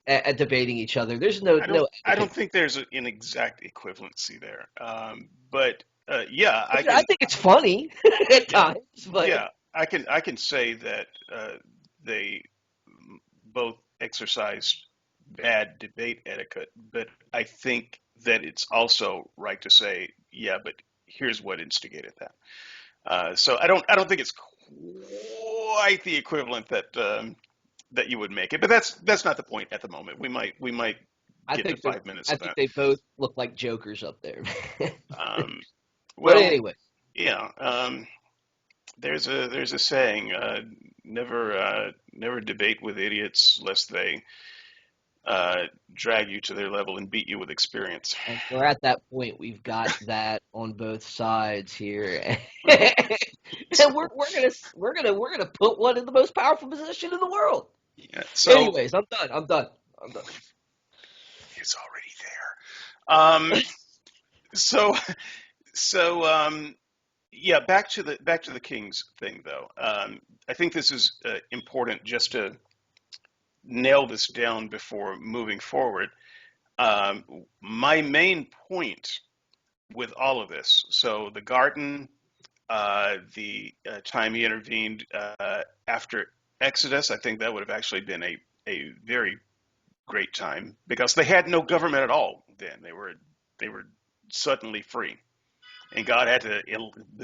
at debating each other. There's no I don't etiquette. think there's an exact equivalency there. But yeah, I mean, I think it's funny at yeah, times, but yeah, I can say that they both exercised bad debate etiquette, but I think that it's also right to say, yeah, but here's what instigated that. So I don't think it's quite the equivalent that you would make it, but that's not the point at the moment. We might I get to think they're 5 minutes I of think that. they both look like jokers up there. Um, But well, anyway, yeah. There's a saying: never debate with idiots lest they drag you to their level and beat you with experience. and we're at that point. We've got that on both sides here, and So we're gonna put one in the most powerful position in the world. yeah, so Anyways, I'm done. I'm done. I'm done. it's already there. So so yeah, back to the Kings thing though. I think this is important just to nail this down before moving forward. My main point with all of this, so the garden, the time he intervened after Exodus, I think that would have actually been a very great time because they had no government at all then. They were suddenly free, and God had to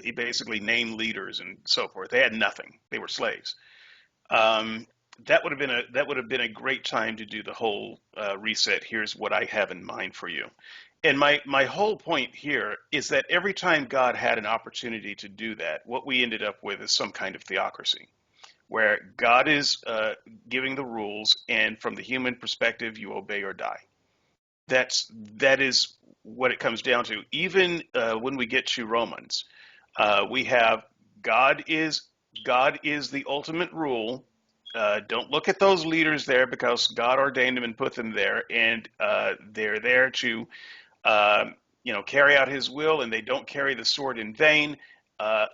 he basically named leaders and so forth. They had nothing. They were slaves. Um, that would have been a great time to do the whole reset. Here's what I have in mind for you. And my whole point here is that every time God had an opportunity to do that, what we ended up with is some kind of theocracy, where God is giving the rules, and from the human perspective, you obey or die. That is what it comes down to. Even when we get to Romans, we have God is God is the ultimate rule. Don't look at those leaders there because God ordained them and put them there, and they're there to carry out His will, and they don't carry the sword in vain.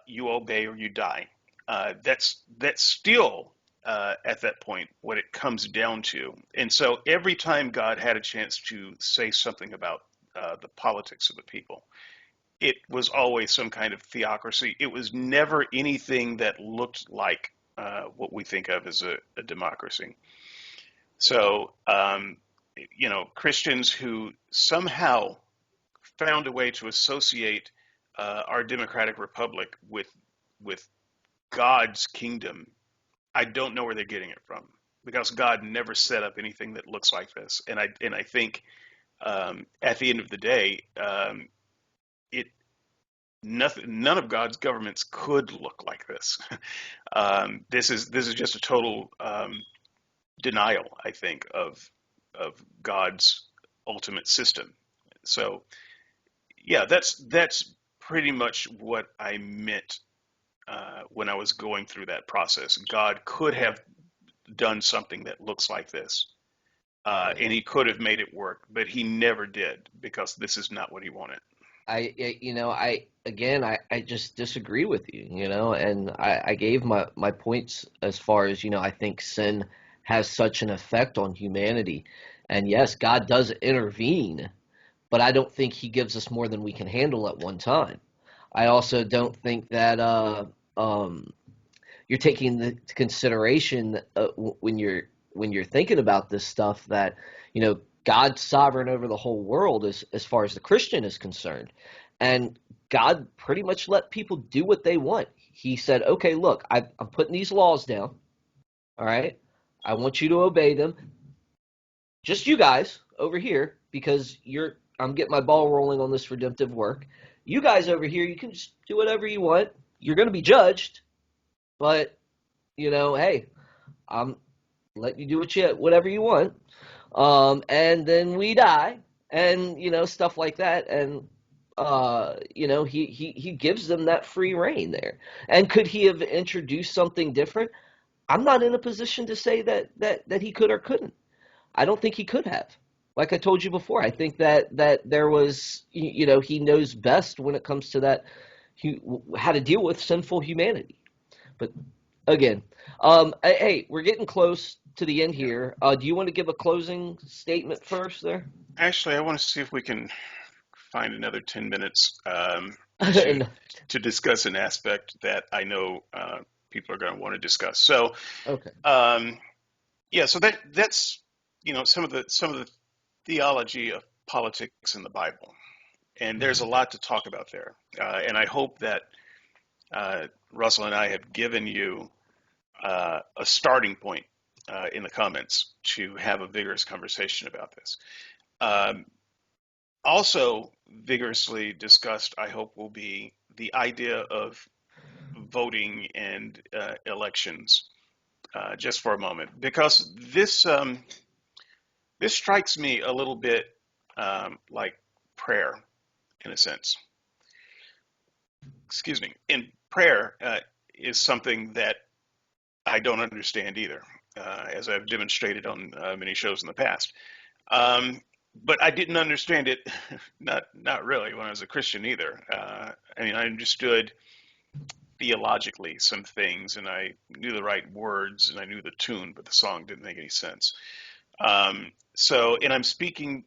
You obey or you die. That's still at that point what it comes down to. And so every time God had a chance to say something about the politics of the people, it was always some kind of theocracy. It was never anything that looked like what we think of as a democracy. So, Christians who somehow found a way to associate our democratic republic with God's kingdom, I don't know where they're getting it from because God never set up anything that looks like this. And I think at the end of the day, it nothing none of God's governments could look like this. This is just a total denial, I think, of God's ultimate system. So yeah, that's pretty much what I meant when I was going through that process. God could have done something that looks like this, Right. and He could have made it work, but He never did because this is not what He wanted. I just disagree with you, and I gave my points as far as, I think sin has such an effect on humanity. And yes, God does intervene, but I don't think He gives us more than we can handle at one time. I also don't think that um, you're taking into consideration when you're thinking about this stuff that God's sovereign over the whole world as far as the Christian is concerned, and God pretty much let people do what they want. He said, "Okay, look, I'm putting these laws down. All right, I want you to obey them. Just you guys over here, because I'm getting my ball rolling on this redemptive work. You guys over here, you can just do whatever you want. You're going to be judged, but hey, I'm letting you do whatever you want. And then we die, and stuff like that, and he gives them that free reign there. And could He have introduced something different? I'm not in a position to say that He could or couldn't. I don't think He could have. Like I told you before, I think that there was, He knows best when it comes to that, how to deal with sinful humanity. But again, hey, we're getting close to the end Yeah. here. Do you want to give a closing statement first there? Actually, I want to see if we can find another 10 minutes to And- to discuss an aspect that I know people are going to want to discuss. So, okay. um, yeah, so that's some of the theology of politics in the Bible, and there's a lot to talk about there. And I hope that Russell and I have given you a starting point in the comments to have a vigorous conversation about this. Um, Also vigorously discussed, I hope, will be the idea of voting and elections, just for a moment, because this strikes me a little bit like prayer in a sense. Excuse me. And prayer is something that I don't understand either, as I've demonstrated on many shows in the past. Um, but I didn't understand it, not really, when I was a Christian either. I mean, I understood theologically some things, and I knew the right words and I knew the tune, but the song didn't make any sense. And I'm speaking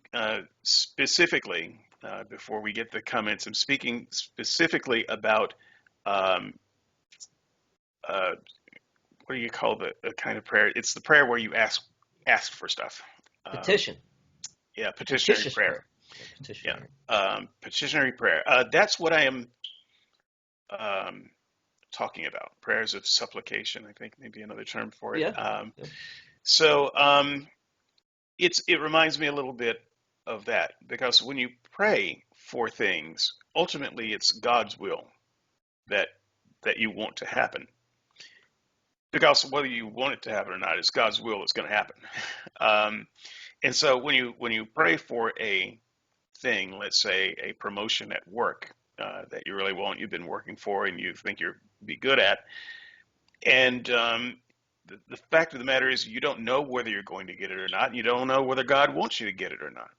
specifically, before we get the comments, I'm speaking specifically about um, uh, what do you call the kind of prayer? It's the prayer where you ask for stuff. Um, Petition. yeah, petitionary Petition prayer. prayer. Yeah, Yeah, petitionary. petitionary prayer. That's what I am um, talking about. Prayers of supplication, I think, maybe another term for it. Yeah. Yeah. So it reminds me a little bit of that, because when you pray for things, ultimately it's God's will that you want to happen. Because whether you want it to happen or not, it's God's will that's going to happen. And so when you pray for a thing, let's say a promotion at work that you really want, you've been working for, and you think you'll be good at, and the fact of the matter is you don't know whether you're going to get it or not. And you don't know whether God wants you to get it or not.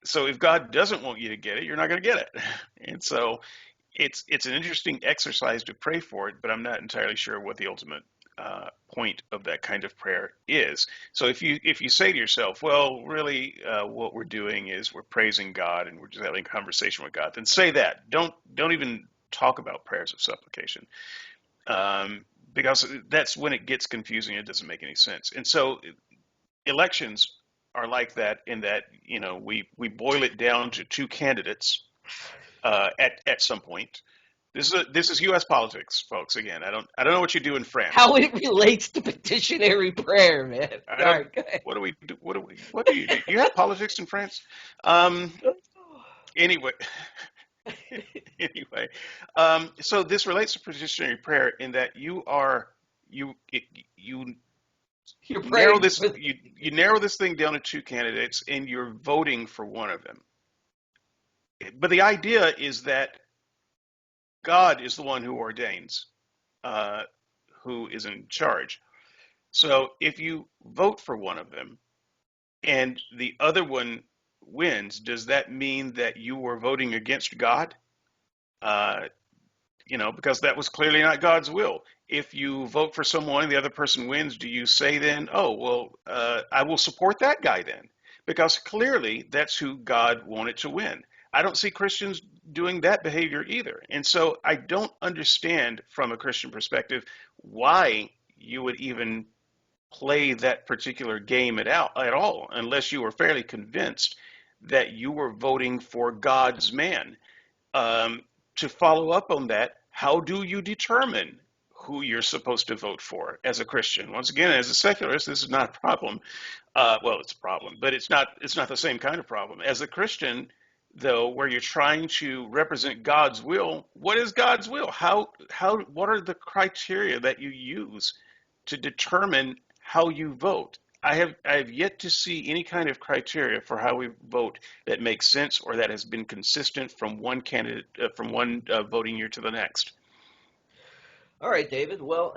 So if God doesn't want you to get it, you're not going to get it. And so it's an interesting exercise to pray for it, but I'm not entirely sure what the ultimate point of that kind of prayer is. So if you say to yourself, well, really, what we're doing is we're praising God and we're just having a conversation with God, then say that. Don't even talk about prayers of supplication, because that's when it gets confusing. It doesn't make any sense. And so elections are like that, in that we boil it down to two candidates at some point. This is U.S. politics, folks. Again, I don't know what you do in France. How it relates to petitionary prayer, man. I All don't. right, go ahead. What do we do? What do you do? You have politics in France? Um. Anyway. Anyway. So this relates to petitionary prayer in that you You're narrow praying this for. you narrow this thing down to two candidates, and you're voting for one of them. But the idea is that God is the one who ordains, uh, who is in charge. So if you vote for one of them and the other one wins, does that mean that you were voting against God? Uh, because that was clearly not God's will. If you vote for someone and the other person wins, do you say then, oh, well, I will support that guy then? Because clearly that's who God wanted to win. I don't see Christians doing that behavior either. And so I don't understand from a Christian perspective why you would even play that particular game at all, unless you were fairly convinced that you were voting for God's man. Um, to follow up on that, how do you determine who you're supposed to vote for as a Christian? Once again, as a secularist, this is not a problem. Well, it's a problem, but it's not the same kind of problem. As a Christian, though, where you're trying to represent God's will, what is God's will? What are the criteria that you use to determine how you vote? I have yet to see any kind of criteria for how we vote that makes sense or that has been consistent from one candidate, from one voting year to the next. All right, David. Well,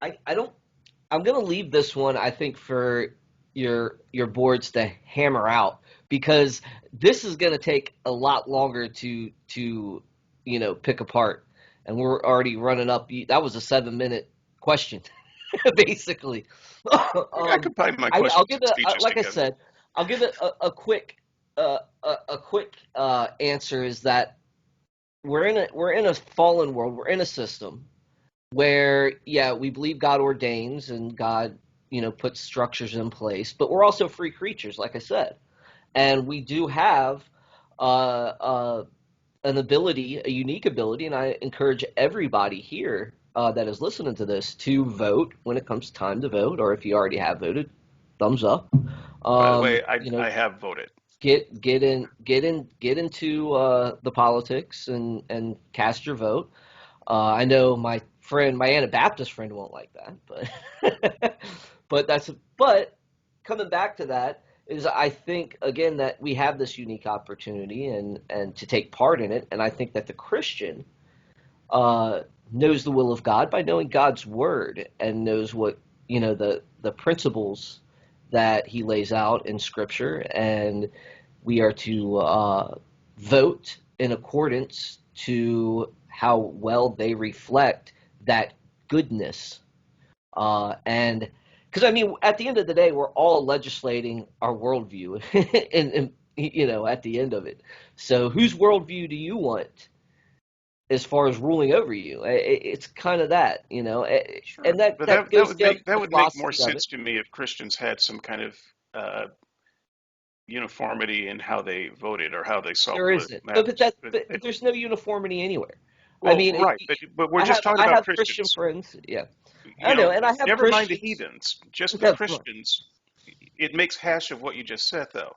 I don't. I'm gonna leave this one, I think, for your boards to hammer out, because this is gonna take a lot longer to pick apart, and we're already running up. That was a 7-minute question, basically. I could pipe my I'll questions give and speeches like I together. said, I'll give it a quick answer. Is that we're in a fallen world. We're in a system where, yeah, we believe God ordains and God, puts structures in place, but we're also free creatures, like I said, and we do have uh, uh, an ability, a unique ability, and I encourage everybody here that is listening to this to vote when it comes time to vote, or if you already have voted, thumbs up. By the way, You know, I have voted. get into the politics and cast your vote. I know my Anabaptist friend won't like that, but but coming back to that is, I think, again, that we have this unique opportunity and to take part in it, and I think that the Christian uh, knows the will of God by knowing God's word and knows what the principles that He lays out in Scripture, and we are to vote in accordance to how well they reflect that goodness. And because I mean, at the end of the day, we're all legislating our worldview, and at the end of it. So, whose worldview do you want as far as ruling over you? It's kind of that, Sure, and that but that that goes would down to make that the would make more philosophy of it. sense to me if Christians had some kind of uniformity in how they voted or how they saw There political isn't, but matters. They don't. there's no uniformity anywhere. I Well, mean, right, but we're I just have talking I about have Christian Christians. friends, yeah, You I know, know, and I have never mind the Christians. heathens, just the No, Christians. It makes hash of what you just said, though.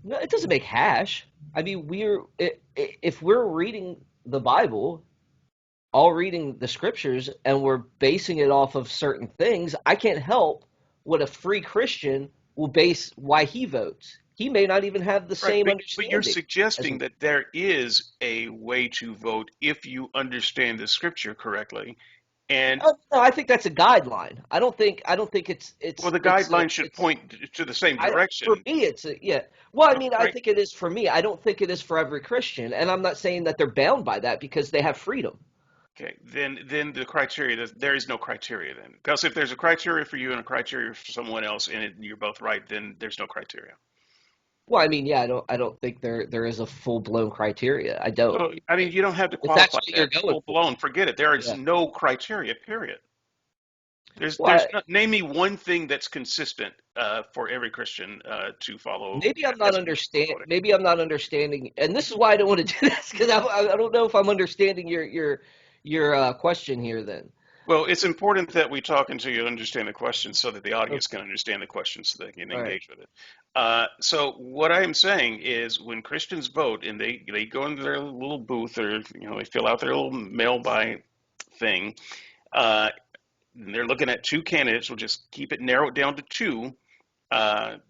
no, it doesn't make hash. I mean, if we're reading the Bible, all reading the scriptures, and we're basing it off of certain things, I can't help what a free Christian will base why he votes. He may not even have the Right, same but you're understanding as suggesting me. that there is a way to vote if you understand the scripture correctly, and Oh, no, I think that's a guideline. I don't think well, the guideline should point to the same for direction. me it's a, yeah. Well, I mean, I Right. think it is for me. I don't think it is for every Christian, and I'm not saying that they're bound by that because they have freedom. Okay, then the criteria, there is no criteria then. Because if there's a criteria for you and a criteria for someone else, and you're both right, then there's no criteria. Well, I mean, yeah, I don't think there is a full blown criteria. I don't. Well, I mean, you don't have to If that's qualify what you're that. going Full for, blown, forget it. There is yeah. no criteria, period. Well, Name me one thing that's consistent for every Christian to follow maybe I'm not as a means of understand. voting. Maybe I'm not understanding, and this is why I don't want to do this because I don't know if I'm understanding your question here. Then, Well, it's important that we talk until you understand the question so that the audience can okay, understand the question so they can all right, engage with it. So what I am saying is when Christians vote and they go into their little booth or they fill out their little mail by thing, uh, and they're looking at two candidates. We'll just keep it narrowed down to two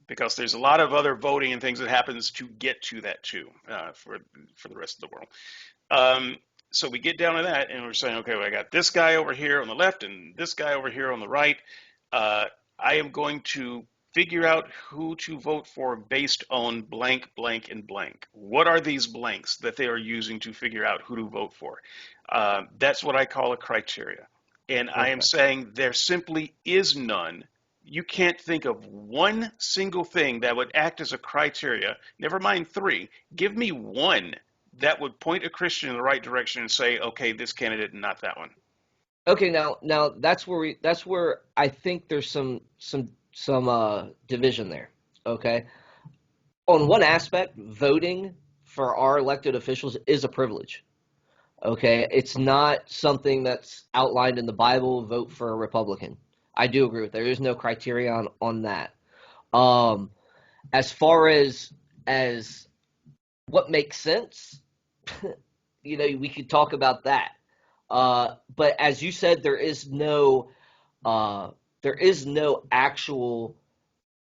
because there's a lot of other voting and things that happens to get to that two for the rest of the world. Um, so we get down to that, and we're saying, okay, well, I got this guy over here on the left and this guy over here on the right. Uh, I am going to figure out who to vote for based on blank, blank, and blank. What are these blanks that they are using to figure out who to vote for? That's what I call a criteria. And I am okay. saying there simply is none. You can't think of one single thing that would act as a criteria, never mind three. Give me one that would point a Christian in the right direction and say, okay, this candidate and not that one. Okay, now that's where I think there's some division there. Okay, on one aspect, voting for our elected officials is a privilege. Okay, it's not something that's outlined in the Bible. Vote for a Republican. I do agree with that. There is no criteria on that. Um, as far as what makes sense, we could talk about that. But as you said, uh, there is no actual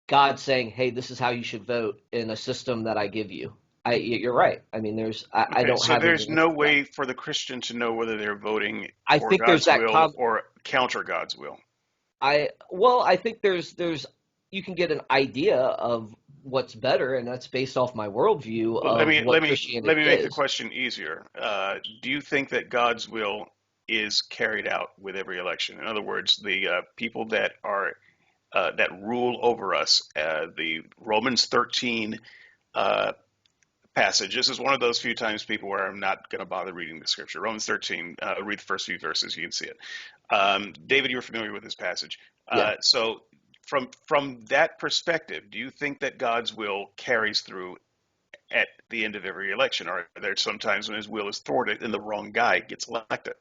God saying, "Hey, this is how you should vote in a system that I give you." You're right. I mean, I Okay, don't so have any there's answer no for that. way for the Christian to know whether they're voting I for think there's God's that will or counter God's will. I think there's you can get an idea of what's better, and that's based off my worldview Well, let of me what let me let Christianity me make the is. question easier. Do you think that God's will is carried out with every election? In other words, the people that rule over us, the Romans 13 uh, passage. This is one of those few times, people, where I'm not going to bother reading the scripture. Romans 13, read the first few verses, you can see it. David, you're familiar with this passage. Yeah. So from that perspective, do you think that God's will carries through at the end of every election? Or are there sometimes when his will is thwarted and the wrong guy gets elected?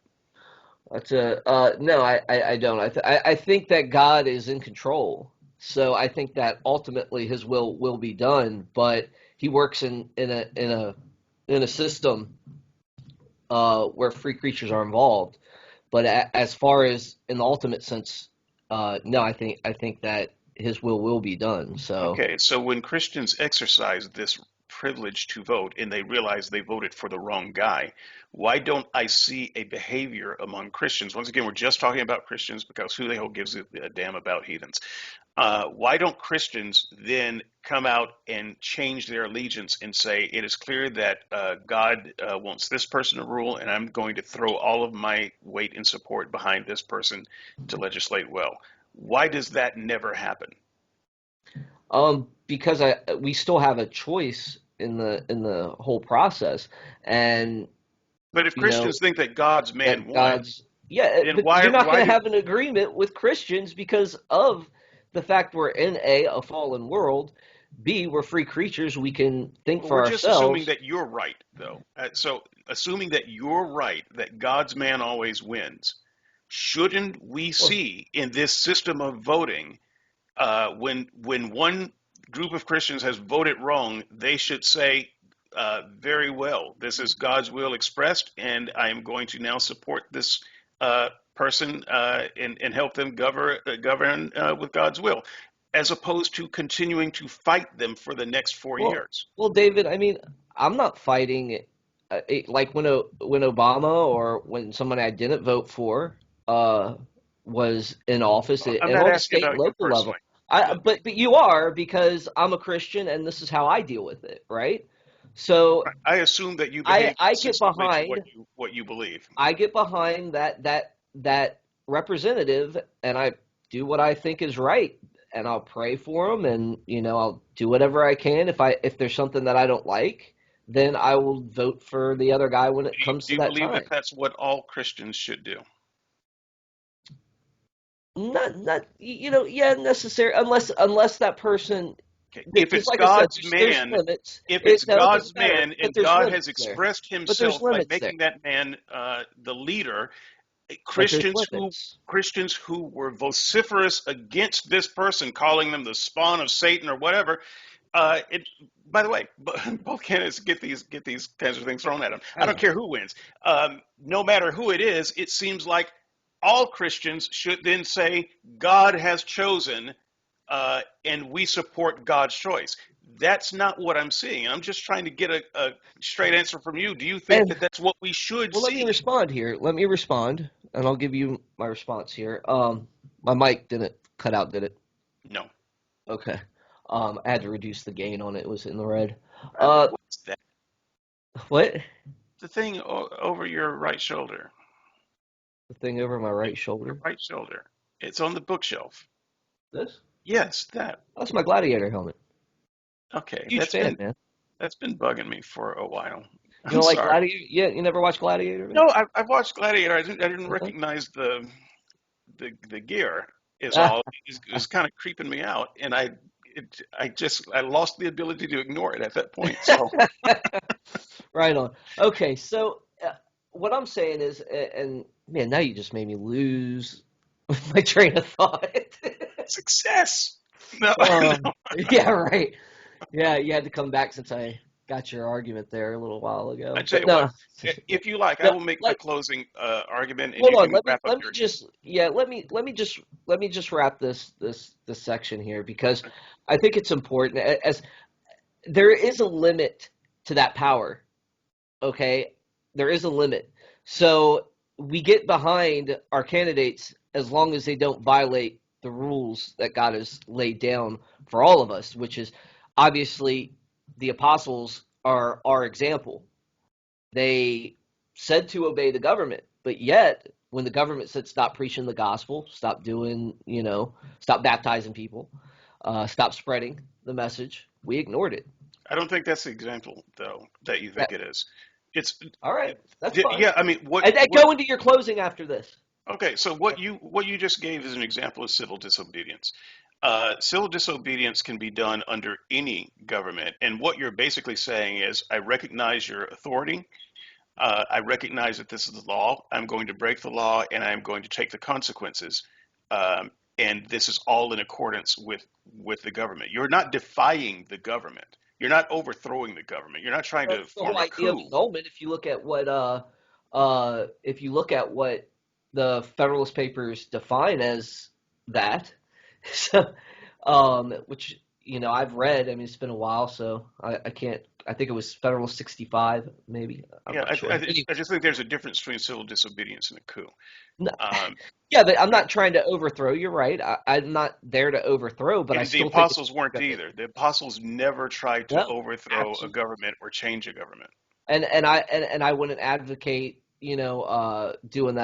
That's a no. I don't. I think that God is in control. So I think that ultimately His will be done. But He works in a system where free creatures are involved. But as far as in the ultimate sense, no. I think that His will be done. So Okay, so when Christians exercise this privilege to vote and they realize they voted for the wrong guy, why don't I see a behavior among Christians? Once again, we're just talking about Christians because who the hell gives a damn about heathens? Why don't Christians then come out and change their allegiance and say, it is clear that God wants this person to rule, and I'm going to throw all of my weight and support behind this person to legislate well? Why does that never happen? Because we still have a choice in the whole process, and But if you know Christians think that God's man that won, then but you're not why going to do have an agreement with Christians because of the fact we're in a fallen world. B, we're free creatures. We can think well, for we're just assuming ourselves. that you're right, though. So assuming that you're right, that God's man always wins, shouldn't we Well, see in this system of voting, when one group of Christians has voted wrong, they should say, very well, this is God's will expressed, and I am going to now support this person and help them govern with God's will, as opposed to continuing to fight them for the next four well, years. well, David. I mean, I'm not fighting like when Obama or when someone I didn't vote for was in office I'm and not on the asking state and about you local level. personally. The- But you are because I'm a Christian and this is how I deal with it, right? So I assume that you I behave I get consistently to behind what you believe. I get behind that representative and I do what I think is right and I'll pray for him and I'll do whatever I can if there's something that I don't like then I will vote for the other guy when it comes Do to you that believe that time. that's what all Christians should do? Not yeah necessary unless that person Okay. If because it's like I said God's there's man, limits. if it's No, it God's doesn't matter, man but and there's God has limits there. expressed But there's himself by limits there. making that man the leader, But there's Christians who limits. Christians who were vociferous against this person, calling them the spawn of Satan or whatever. It, by the way, both candidates get these kinds of things thrown at them. I I don't know. care who wins. No matter who it is, it seems like all Christians should then say God has chosen, and we support God's choice. That's not what I'm seeing. I'm just trying to get a straight answer from you. Do you think And that that's what we should well, let me see? respond here. Let me respond, and I'll give you my response here. My mic didn't cut out, did it? No. Okay. I had to reduce the gain on it. It was in the red. Uh, What's that? what? The thing over your right shoulder. The thing over my right Your shoulder? right shoulder. It's on the bookshelf. This? Yes, that. That's my gladiator helmet. Okay, Huge fan, man. that's been bugging me for a while. You I'm don't like sorry. gladiator? Yeah, you never watched Gladiator, man? No, I've watched Gladiator. I didn't Okay. recognize the gear is all. It was kind of creeping me out, and I lost the ability to ignore it at that point. So Right on. Okay, so what I'm saying is, and man, now you just made me lose my train of thought. success. No, Um, no. yeah, right. Yeah, you had to come back since I got your argument there a little while I ago. tell But you what, no, if you like, I no. will make my Let closing argument, and hold you on. can Let me wrap up let me your. just yeah. Let me just wrap this section here because I think it's important. As there is a limit to that power. Okay, there is a limit. So we get behind our candidates as long as they don't violate the rules that God has laid down for all of us, which is obviously the apostles are our example. They said to obey the government, but yet when the government said stop preaching the gospel, stop doing, stop baptizing people, stop spreading the message, we ignored it. I don't think that's the example, though, that you think That, it is. It's all right, that's fine. yeah. I mean, And go into your closing after this. Okay, so what you just gave is an example of civil disobedience. Civil disobedience can be done under any government, and what you're basically saying is, I recognize your authority. I recognize that this is the law. I'm going to break the law, and I'm going to take the consequences. Um, and this is all in accordance with the government. You're not defying the government. You're not overthrowing the government. You're not trying Well, to that's the whole form a idea of coup. annulment. If you look at what the Federalist Papers define as that, so, which I've read. I mean, it's been a while, so I can't I think it was Federal 65, maybe. I'm Yeah, not sure. I just think there's a difference between civil disobedience and a coup. No, Um, yeah, but I'm not trying to overthrow. You're right. I'm not there to overthrow, but I and the still think it's apostles weren't good. either. The apostles never tried to No, overthrow a absolutely. government or change a government. And I wouldn't advocate, doing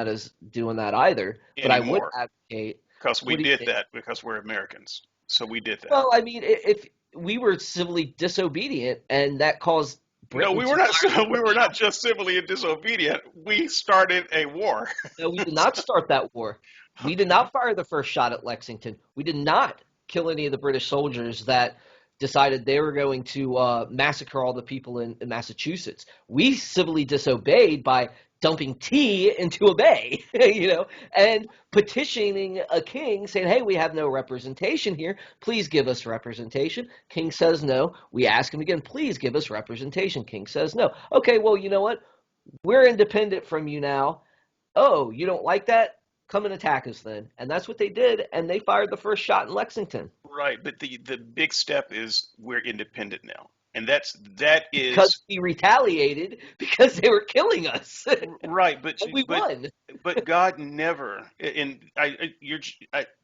that either. But I would Anymore, advocate because we putting did it. that because we're Americans. So we did that. Well, I mean, if we were civilly disobedient and that caused No, Britain to fire the we first were not shot. just civilly disobedient. We started a war. No, we did not start that war. We did Okay. not fire the first shot at Lexington. We did not kill any of the British soldiers that decided they were going to massacre all the people in Massachusetts. We civilly disobeyed by dumping tea into a bay, and petitioning a king saying, hey, we have no representation here. Please give us representation. King says no. We ask him again, please give us representation. King says no. Okay, well, you know what? We're independent from you now. Oh, you don't like that? Come and attack us then. And that's what they did, and they fired the first shot in Lexington Right, but the big step is we're independent now. And that because is we retaliated because they were killing us. right, And we won. but God never, and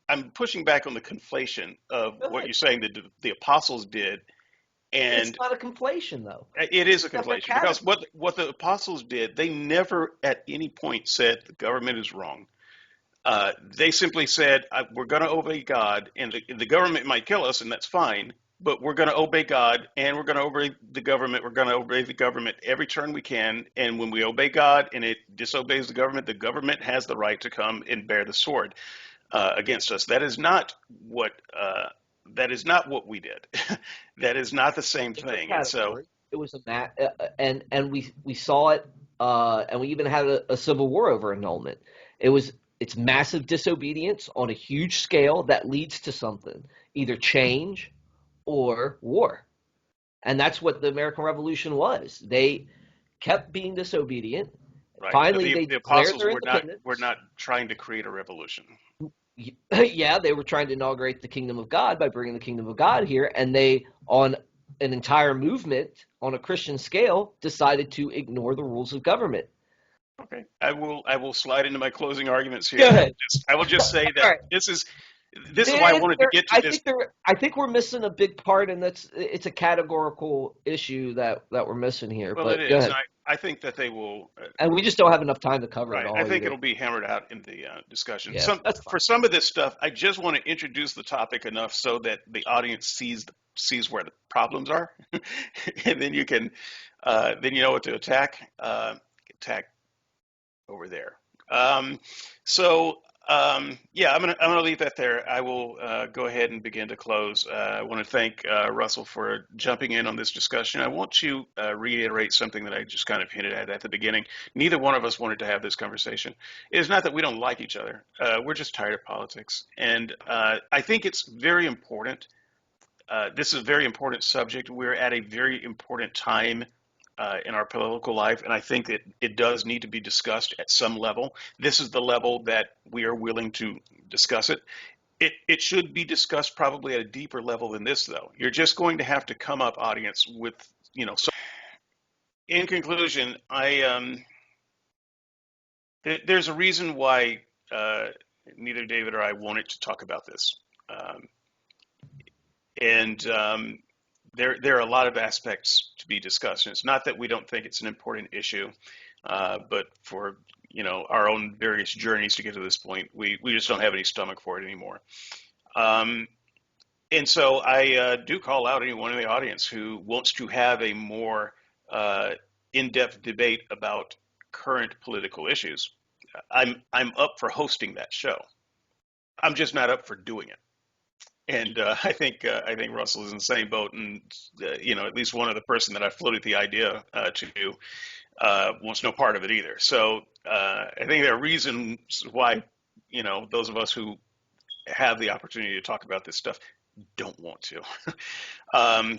I'm pushing back on the conflation of Go what ahead. you're saying that the apostles did, It's and not a conflation, though. it is a Separate conflation because category. what the apostles did, they never at any point said the government is wrong. They simply said, we're going to obey God, and the government might kill us, and that's fine, but we're going to obey God, and we're going to obey the government. We're going to obey the government every turn we can. And when we obey God and it disobeys the government has the right to come and bear the sword against us. That is not what we did. That is not the same Different thing. And so, category. It was and we saw it, and we even had a civil war over annulment. It was it's massive disobedience on a huge scale that leads to something, either change or war. And that's what the American Revolution was. They kept being disobedient. right, but Finally, they the declared apostles their were independence. not trying to create a revolution. Yeah, they were trying to inaugurate the kingdom of God by bringing the kingdom of God here, and they, on an entire movement on a Christian scale, decided to ignore the rules of government. Okay, I will slide into my closing arguments Go here. ahead. I will just say All that right. this is why I wanted to get to this. I think we're missing a big part, and it's a categorical issue that we're missing here. Well, it But go is, and ahead. I think that they will. And we just don't have enough time to cover it Right, I all think either. it'll be hammered out in the discussion. Yeah, that's fine. For some of this stuff, I just want to introduce the topic enough so that the audience sees where the problems are, and then then you know what to attack. Attack over there. Um, yeah, I'm gonna leave that there. I will go ahead and begin to close. I want to thank Russell for jumping in on this discussion. I want to reiterate something that I just kind of hinted at the beginning. Neither one of us wanted to have this conversation. It is not that we don't like each other. We're just tired of politics, and I think it's very important. This is a very important subject. We're at a very important time in our political life, and I think that it does need to be discussed at some level. This is the level that we are willing to discuss it. It should be discussed probably at a deeper level than this, though. You're just going to have to come up, audience, with So, in conclusion, there's a reason why neither David or I wanted to talk about this, um, and there are a lot of aspects to be discussed. And it's not that we don't think it's an important issue, but for our own various journeys to get to this point, we just don't have any stomach for it anymore. Um, and so I do call out anyone in the audience who wants to have a more in-depth debate about current political issues. I'm up for hosting that show. I'm just not up for doing it. And I think Russell is in the same boat, and at least one other person that I floated the idea to wants no part of it either. So I think there are reasons why those of us who have the opportunity to talk about this stuff don't want to.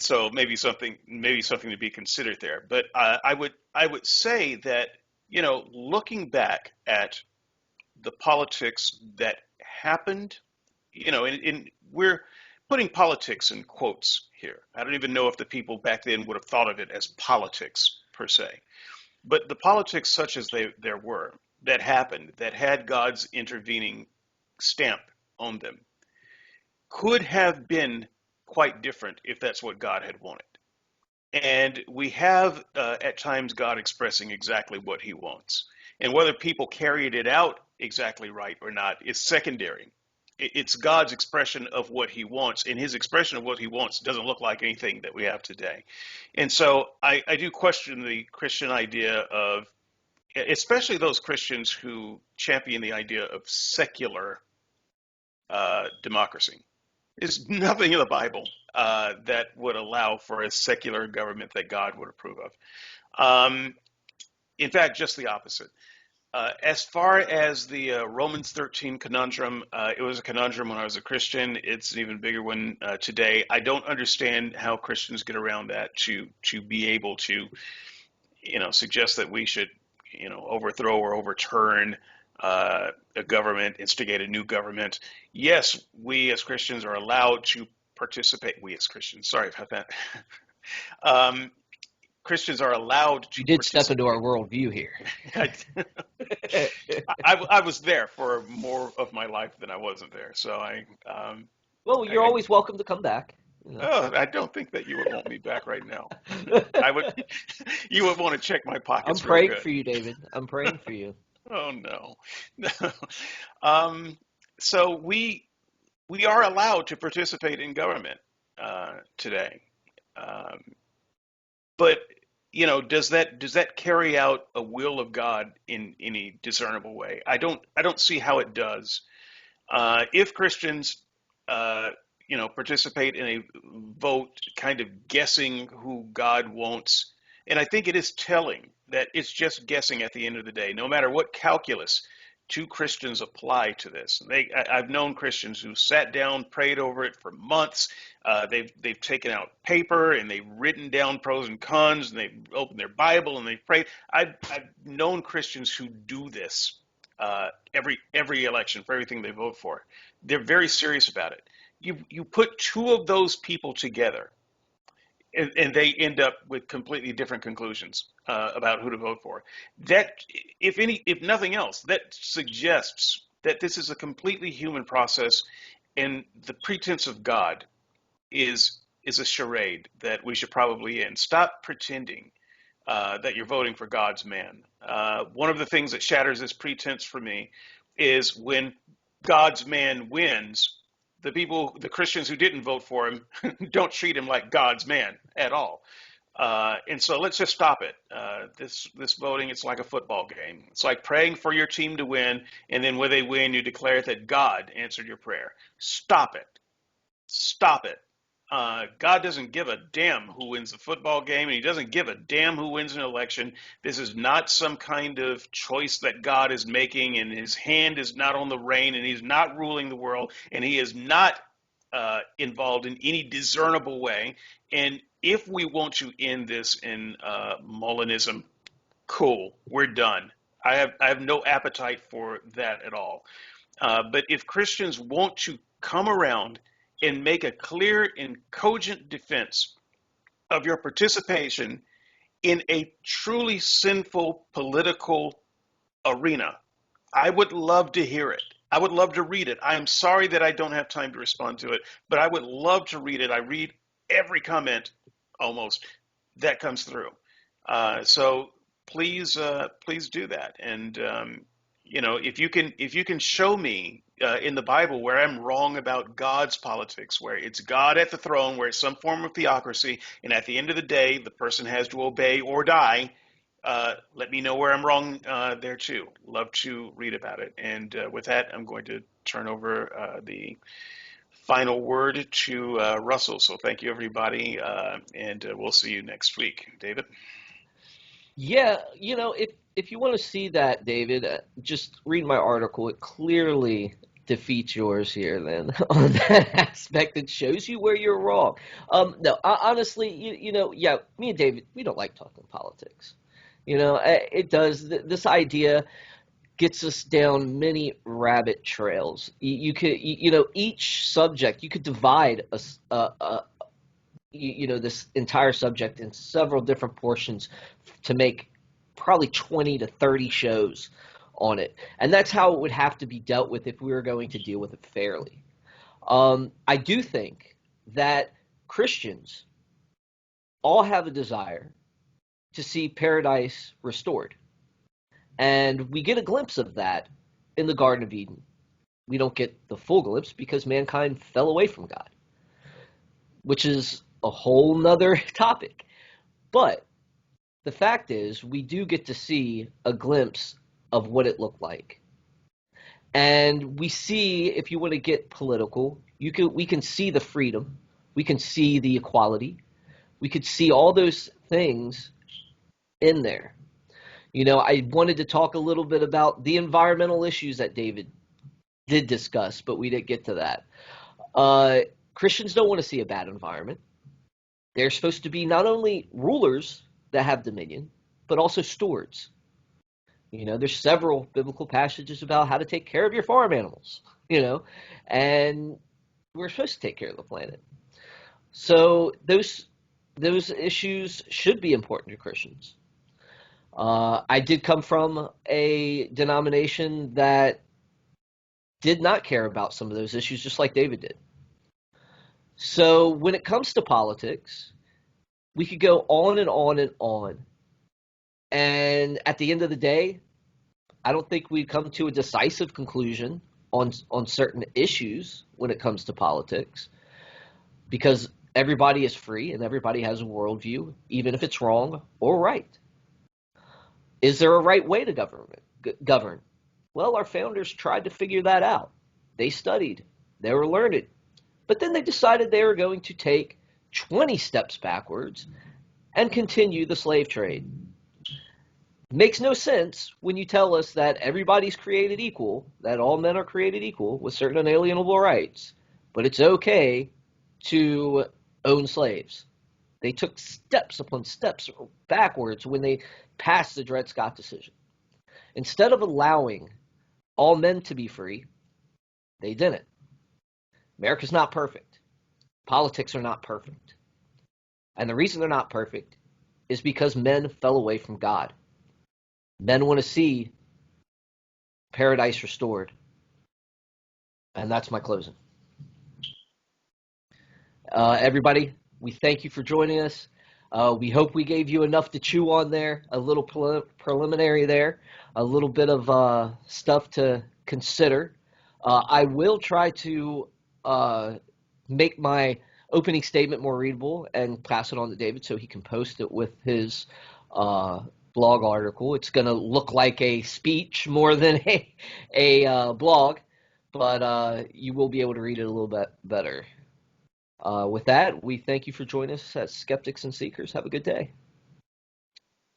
So maybe something to be considered there. But I would say that looking back at the politics that happened, and we're putting politics in quotes here. I don't even know if the people back then would have thought of it as politics per se. But the politics such as there were that happened, that had God's intervening stamp on them, could have been quite different if that's what God had wanted. And we have at times God expressing exactly what he wants. And whether people carried it out exactly right or not is secondary. It's God's expression of what he wants, and his expression of what he wants doesn't look like anything that we have today. And so I do question the Christian idea of, especially those Christians who champion the idea of secular democracy. There's nothing in the Bible that would allow for a secular government that God would approve of. In fact, just the opposite. As far as the Romans 13 conundrum, it was a conundrum when I was a Christian. It's an even bigger one today. I don't understand how Christians get around that to be able to, suggest that we should, overthrow or overturn a government, instigate a new government. Yes, we as Christians are allowed to participate. We as Christians, sorry about that. Christians are allowed to You did participate. step into our worldview here. I was there for more of my life than I wasn't there. So Well, you're always welcome to come back. Oh, I don't think that you would want me back right now. You would want to check my pockets. I'm praying real good. for you, David. I'm praying for you. Oh no. So we are allowed to participate in government today, but does that carry out a will of God in any discernible way? I don't see how it does. If Christians, participate in a vote, kind of guessing who God wants, and I think it is telling that it's just guessing at the end of the day, no matter what calculus two Christians apply to this. I've known Christians who sat down, prayed over it for months. They've taken out paper and they've written down pros and cons, and they've opened their Bible and they've prayed. I've known Christians who do this every election for everything they vote for. They're very serious about it. You put two of those people together, and they end up with completely different conclusions about who to vote for. That, if nothing else, that suggests that this is a completely human process, and the pretense of God is a charade that we should probably end. Stop pretending that you're voting for God's man. One of the things that shatters this pretense for me is when God's man wins. The Christians who didn't vote for him don't treat him like God's man at all. And so let's just stop it. This voting, it's like a football game. It's like praying for your team to win, and then when they win, you declare that God answered your prayer. Stop it. Stop it. God doesn't give a damn who wins the football game, and he doesn't give a damn who wins an election. This is not some kind of choice that God is making, and his hand is not on the rein, and he's not ruling the world, and he is not involved in any discernible way. And if we want to end this in Molinism, cool, we're done. I have no appetite for that at all. But if Christians want to come around and make a clear and cogent defense of your participation in a truly sinful political arena, I would love to hear it. I would love to read it. I am sorry that I don't have time to respond to it, but I would love to read it. I read every comment almost that comes through. So please do that. And if you can show me in the Bible where I'm wrong about God's politics, where it's God at the throne, where it's some form of theocracy, and at the end of the day, the person has to obey or die, let me know where I'm wrong there too. Love to read about it. And with that, I'm going to turn over the final word to Russell. So thank you, everybody, and we'll see you next week. David? Yeah, if you want to see that, David, just read my article. It clearly defeats yours here then on that aspect. It shows you where you're wrong. No, honestly, yeah, me and David, we don't like talking politics. It does this idea. gets us down many rabbit trails. You could, each subject, you could divide this entire subject in several different portions to make probably 20 to 30 shows on it. And that's how it would have to be dealt with if we were going to deal with it fairly. I do think that Christians all have a desire to see paradise restored. And we get a glimpse of that in the Garden of Eden. We don't get the full glimpse because mankind fell away from God, which is a whole nother topic. But the fact is, we do get to see a glimpse of what it looked like. And we see, if you want to get political, we can see the freedom, we can see the equality, we could see all those things in there. I wanted to talk a little bit about the environmental issues that David did discuss, but we didn't get to that. Christians don't want to see a bad environment. They're supposed to be not only rulers that have dominion, but also stewards. There's several biblical passages about how to take care of your farm animals, and we're supposed to take care of the planet. So those issues should be important to Christians. I did come from a denomination that did not care about some of those issues, just like David did. So when it comes to politics, we could go on and on and on. And at the end of the day, I don't think we come to a decisive conclusion on certain issues when it comes to politics, because everybody is free and everybody has a worldview, even if it's wrong or right. Is there a right way to govern? Well, our founders tried to figure that out. They studied, they were learned, but then they decided they were going to take 20 steps backwards and continue the slave trade. Makes no sense when you tell us that everybody's created equal, that all men are created equal with certain unalienable rights, but it's okay to own slaves. They took steps upon steps backwards when they passed the Dred Scott decision. Instead of allowing all men to be free, they didn't. America's not perfect. Politics are not perfect. And the reason they're not perfect is because men fell away from God. Men want to see paradise restored. And that's my closing. Everybody, we thank you for joining us. We hope we gave you enough to chew on there, a little preliminary there, a little bit of stuff to consider. I will try to make my opening statement more readable and pass it on to David so he can post it with his blog article. It's going to look like a speech more than a blog, but you will be able to read it a little bit better. With that, we thank you for joining us at Skeptics and Seekers. Have a good day.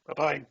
Bye-bye.